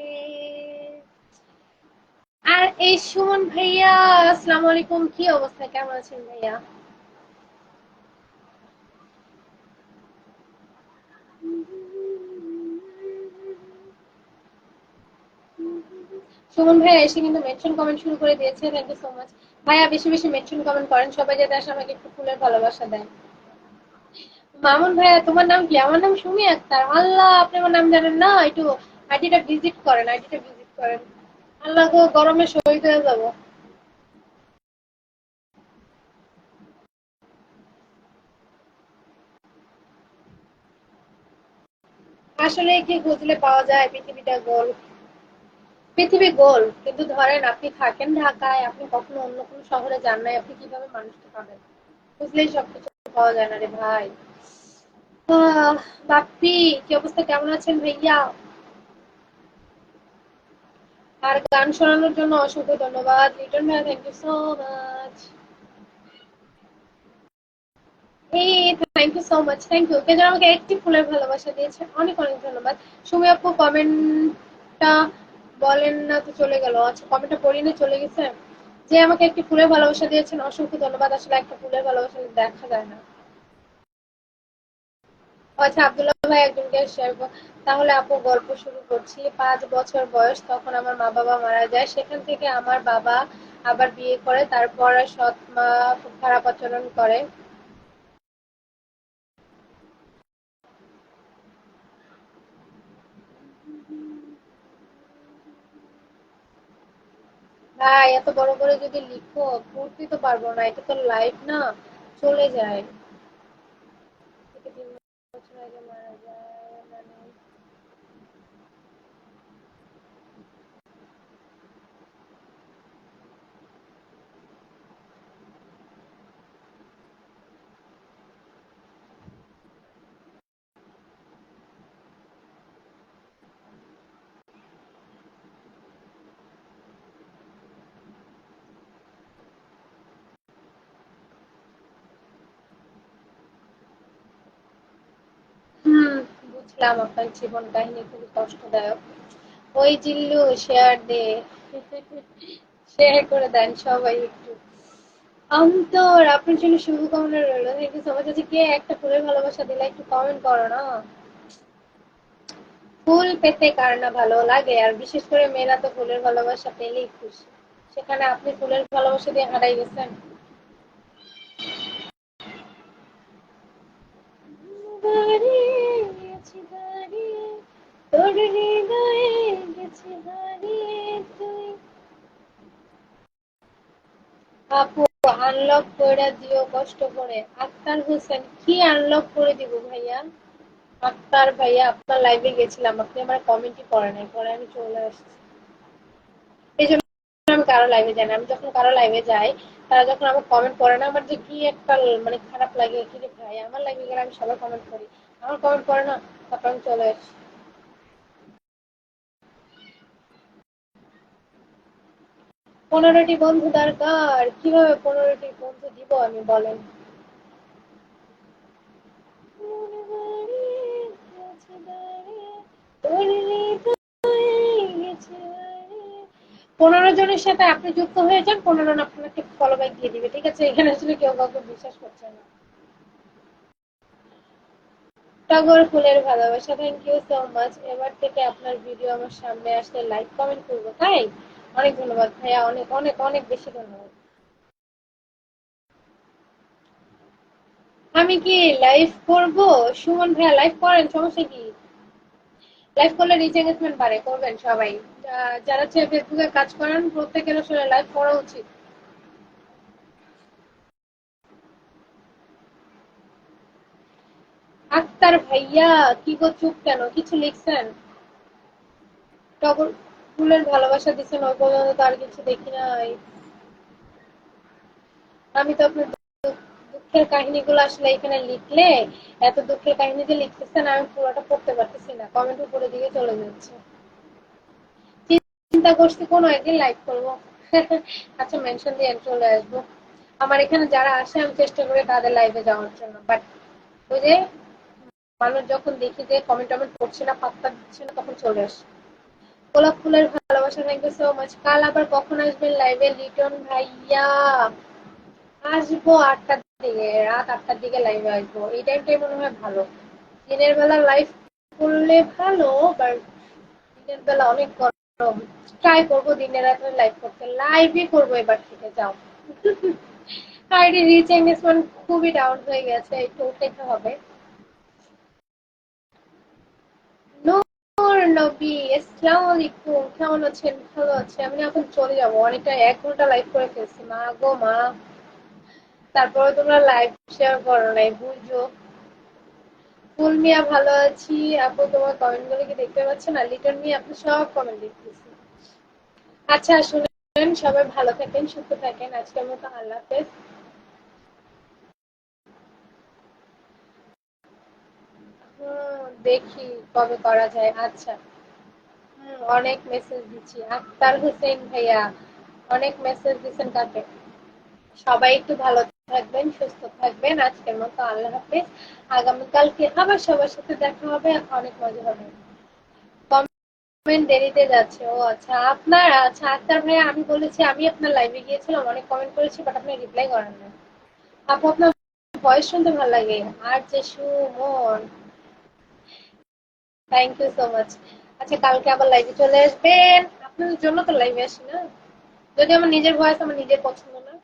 আর এই সুমন ভাইয়া, আসসালামু আলাইকুম, কি অবস্থা, কেমন আছেন ভাইয়া? সুমন ভাইয়া এসে কিন্তু মেনশন কমেন্ট শুরু করে দিয়েছে, থ্যাংক ইউ সো মাচ। ভাইয়া বেশি বেশি মেনশন কমেন্ট করেন, সবাই যাতে আসে আমাকে একটু ফুলের ভালোবাসা দেয়। মামুন ভাইয়া, তোমার নাম কি? আমার নাম সুমি আক্তার। আল্লাহ, আপনি আমার নাম জানেন না? একটু আইডিটা ভিজিট করেন, আইডিটা ভিজিট করেন। আল্লাহ গো, গরমে শহীদ হয়ে যাবো। আসলে কি খুঁজলে পাওয়া যায়? পৃথিবীটা গোল। পৃথিবী গোল, কিন্তু ধরেন আপনি থাকেন ঢাকায়, আপনি কখনো অন্য কোনো শহরে যান নাই, আপনি কিভাবে মানুষকে পাবেন? বুঝলেই সবকিছু পাওয়া যায় না রে ভাই। আহ, বাপ্পি, কি অবস্থা, কেমন আছেন ভাইয়া? আর গান শোনানোর জন্য অসংখ্য ধন্যবাদ লিটন ভাইয়া, থ্যাংক ইউ সো মাচ। এই, thank you so much, thank you. কে যেন আমাকে একটি ফুলের ভালোবাসা দিয়েছে, অনেক অনেক ধন্যবাদ। সুমি আপু কমেন্টটা বলেন না তো চলে গেল। আচ্ছা, কমেন্টটা পড়িয়ে নিয়ে চলে গেছে। যে আমাকে একটি ফুলের ভালোবাসা দিয়েছেন অসংখ্য ধন্যবাদ। আসলে একটা ফুলের ভালোবাসা দেখা যায় না। আচ্ছা, আব্দুল্লাহ ভাই একজনকে শেয়ার। তাহলে আপু গল্প শুরু করছি। 5 বছর বয়স, তখন আমার মা বাবা মারা যায়, সেখান থেকে আমার বাবা আবার বিয়ে করে, তারপর সৎ মা খুব খারাপ আচরণ করে। ভাই এত বড় করে যদি লিখো পড়তে তো পারবো না, এটা তো লাইভ না, চলে যায়। থেকে 3 বছর আগে মারা যায় মানে, বুঝলাম আপনার জীবন কাহিনী খুবই কষ্টদায়ক। ওই জিল্লু শেয়ার দে, শেয়ার করে দেন সবাই একটু। অন্তর আপনার জন্য শুভকামনা রইল, থ্যাংক ইউ সো মাচ। আচ্ছা কে একটা ফুলের ভালোবাসা দিলে একটু কমেন্ট করো না। ফুল পেতে কার না ভালো লাগে, আর বিশেষ করে মেয়েরা তো ফুলের ভালোবাসা পেলেই খুশি। সেখানে আপনি ফুলের ভালোবাসা দিয়ে হারাই গেছেন। দাঁড়িয়ে আছি দাঁড়িয়ে, তোর হৃদয়ে গেছি হারিয়ে তুই। আপু আনলক করে দিও কষ্ট করে। আক্তার হোসেন, কি আনলক করে দিব ভাইয়া? আক্তার ভাইয়া আপনার লাইভে গেছিলাম, আপনি আমার কমেন্টই করে নাই, পরে আমি চলে আসছি। এই জন্য আমি কারো লাইভে যাই না। আমি যখন কারো লাইভে যাই, তারা যখন আমার কমেন্ট করে না, আমার যে কি একটা মানে খারাপ লাগে। কি রে ভাই, আমার লাইভে গেলে আমি সবাই কমেন্ট করি, আমার কমেন্ট করে না, তারপর আমি চলে আসি। 15টি বন্ধু দরকার, কিভাবে 15টি বন্ধু দিব আমি বলেন? 15 জনের সাথে আপনি যুক্ত হয়ে যান, 15 জন আপনাকে ফলো ব্যাক দিয়ে দিবে, ঠিক আছে? এখানে আসলে কেউ কাউকে বিশ্বাস করছে না। টগর ফুলের ভালোবাসা, থ্যাংক ইউ সো মাচ। এবার থেকে আপনার ভিডিও আমার সামনে আসলে লাইক কমেন্ট করবো, তাই? অনেক ধন্যবাদ ভাইয়া, অনেক অনেক অনেক বেশি ধন্যবাদ। আমি কি লাইভ করব? সুমন ভাইয়া লাইভ করেন, সমস্যা কি? লাইভ করলে রিচ এঙ্গেজমেন্ট বাড়ে, করবেন সবাই। যারা হচ্ছে ফেসবুকে কাজ করেন প্রত্যেকের আসলে লাইভ করা উচিত। আক্তার ভাইয়া, কি গো চুপ কেন, কিছু লিখছেন? টগর ফুলের ভালোবাসা দিচ্ছেন, ওই পর্যন্ত তো আর কিছু দেখি নাই। আমি তো আপনার দুঃখের কাহিনীগুলো আসলে এখানে লিখলে, এত দুঃখের কাহিনী যে লিখতেছেন আমি পুরোটা পড়তে পারতেছি না, কমেন্ট উপরে দিকে চলে যাচ্ছে। চিন্তা করছি কোনো একদিন লাইভ করবো। আচ্ছা মেনশন দিয়ে চলে আসবো। আমার এখানে যারা আসে আমি চেষ্টা করি তাদের লাইভে যাওয়ার জন্য, বাট ওই যে মানুষ যখন দেখি যে কমেন্ট টমেন্ট করছে না, পাত্তা দিচ্ছে না, তখন চলে আসে। গোলাপ ফুলের ভালোবাসা, থ্যাংক ইউ সো মাচ। কাল আবার কখন আসবেন লাইভে লিটন ভাইয়া? আসবো 8টার দিকে, রাত 8টার দিকে লাইভে আসবো। এই টাইমটাই মনে হয় ভালো। দিনের বেলা লাইভ করলে ভালো, বাট দিনের বেলা অনেক গরম। ট্রাই করবো দিনের রাতে লাইভ করতে, লাইভই করবো এবার থেকে, যাও। আইডি রিচ এঙ্গেজমেন্ট খুবই ডাউন হয়ে গেছে, একটু উঠাইতে হবে। নূর নবী, আসসালামু আলাইকুম, কেমন আছেন? ভালো আছে। আমি এখন চলে যাবো, অনেকটা 1 ঘন্টা লাইভ করে ফেলছি, মা গো মা। তারপরে তোমরা লাইভ শেয়ার করো নাই, বুঝো। ফুল মিয়া ভালো আছি। আপু তোমার কমেন্ট গুলো কি দেখতে পাচ্ছ না? লিটন মিয়া আপনি সব কমেন্ট দেখতেছি। আচ্ছা শুনেন, সবাই ভালো থাকেন, সুস্থ থাকেন, আজকের মতো আল্লাহ হাফেজ। দেখি কবে করা যায়। আচ্ছা। অনেক মেসেজ দিচ্ছি। আক্তার হোসেন ভাইয়া অনেক মেসেজ দিচ্ছেন কাকে? সবাই একটু ভালো থাকবেন, সুস্থ থাকবেন, আজকের মতো আল্লাহ হাফেজ। আগামীকালকে আবার সবার সাথে দেখা হবে, অনেক মজা হবে। কমেন্ট দেরিতে যাচ্ছে, ও আচ্ছা আপনার, আচ্ছা আক্তার ভাইয়া আমি বলেছি আমি আপনার লাইভে গিয়েছিলাম, অনেক কমেন্ট করেছি, বাট আপনি রিপ্লাই করেন না। আপু আপনার ভয়েস শুনতে ভালো লাগে, আর যে Sumon, thank you so much. আচ্ছা কালকে আবার লাইভে চলে আসবেন, আপনাদের জন্য তো লাইভে আসি না। যদি আমার নিজের ভয়েস আমার নিজের পছন্দ না।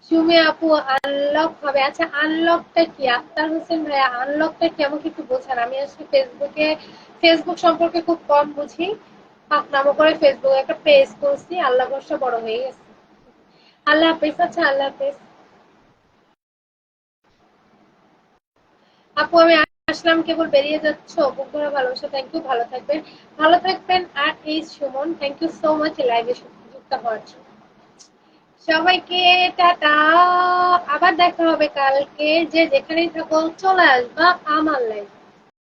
সুমি আপু আনলক হবে, আচ্ছা আনলকটা কি? আক্তার হোসেন ভাইয়া আনলকটা কি আমাকে একটু বোঝান, আমি আসলে ফেসবুক সম্পর্কে খুব কম বুঝি। পাক নামও করে ফেসবুকে একটা পেজ করছি, আল্লাহ ভরসা বড় হয়ে গেছে। আল্লাহ হাফেজ, আচ্ছা আল্লাহ হাফেজ। আপু আমি আসলাম, কেবল বেরিয়ে যাচ্ছ, বুক ভরা ভালোবাসা, থ্যাংক ইউ, ভালো থাকবেন। ভালো থাকবেন। আর এই Sumon, thank you so much লাইভে যুক্ত হওয়ার জন্য। সবাইকে টাটা, আবার দেখা হবে কালকে। যে যেখানেই থাকো চলে আসবা আমার লাইফে।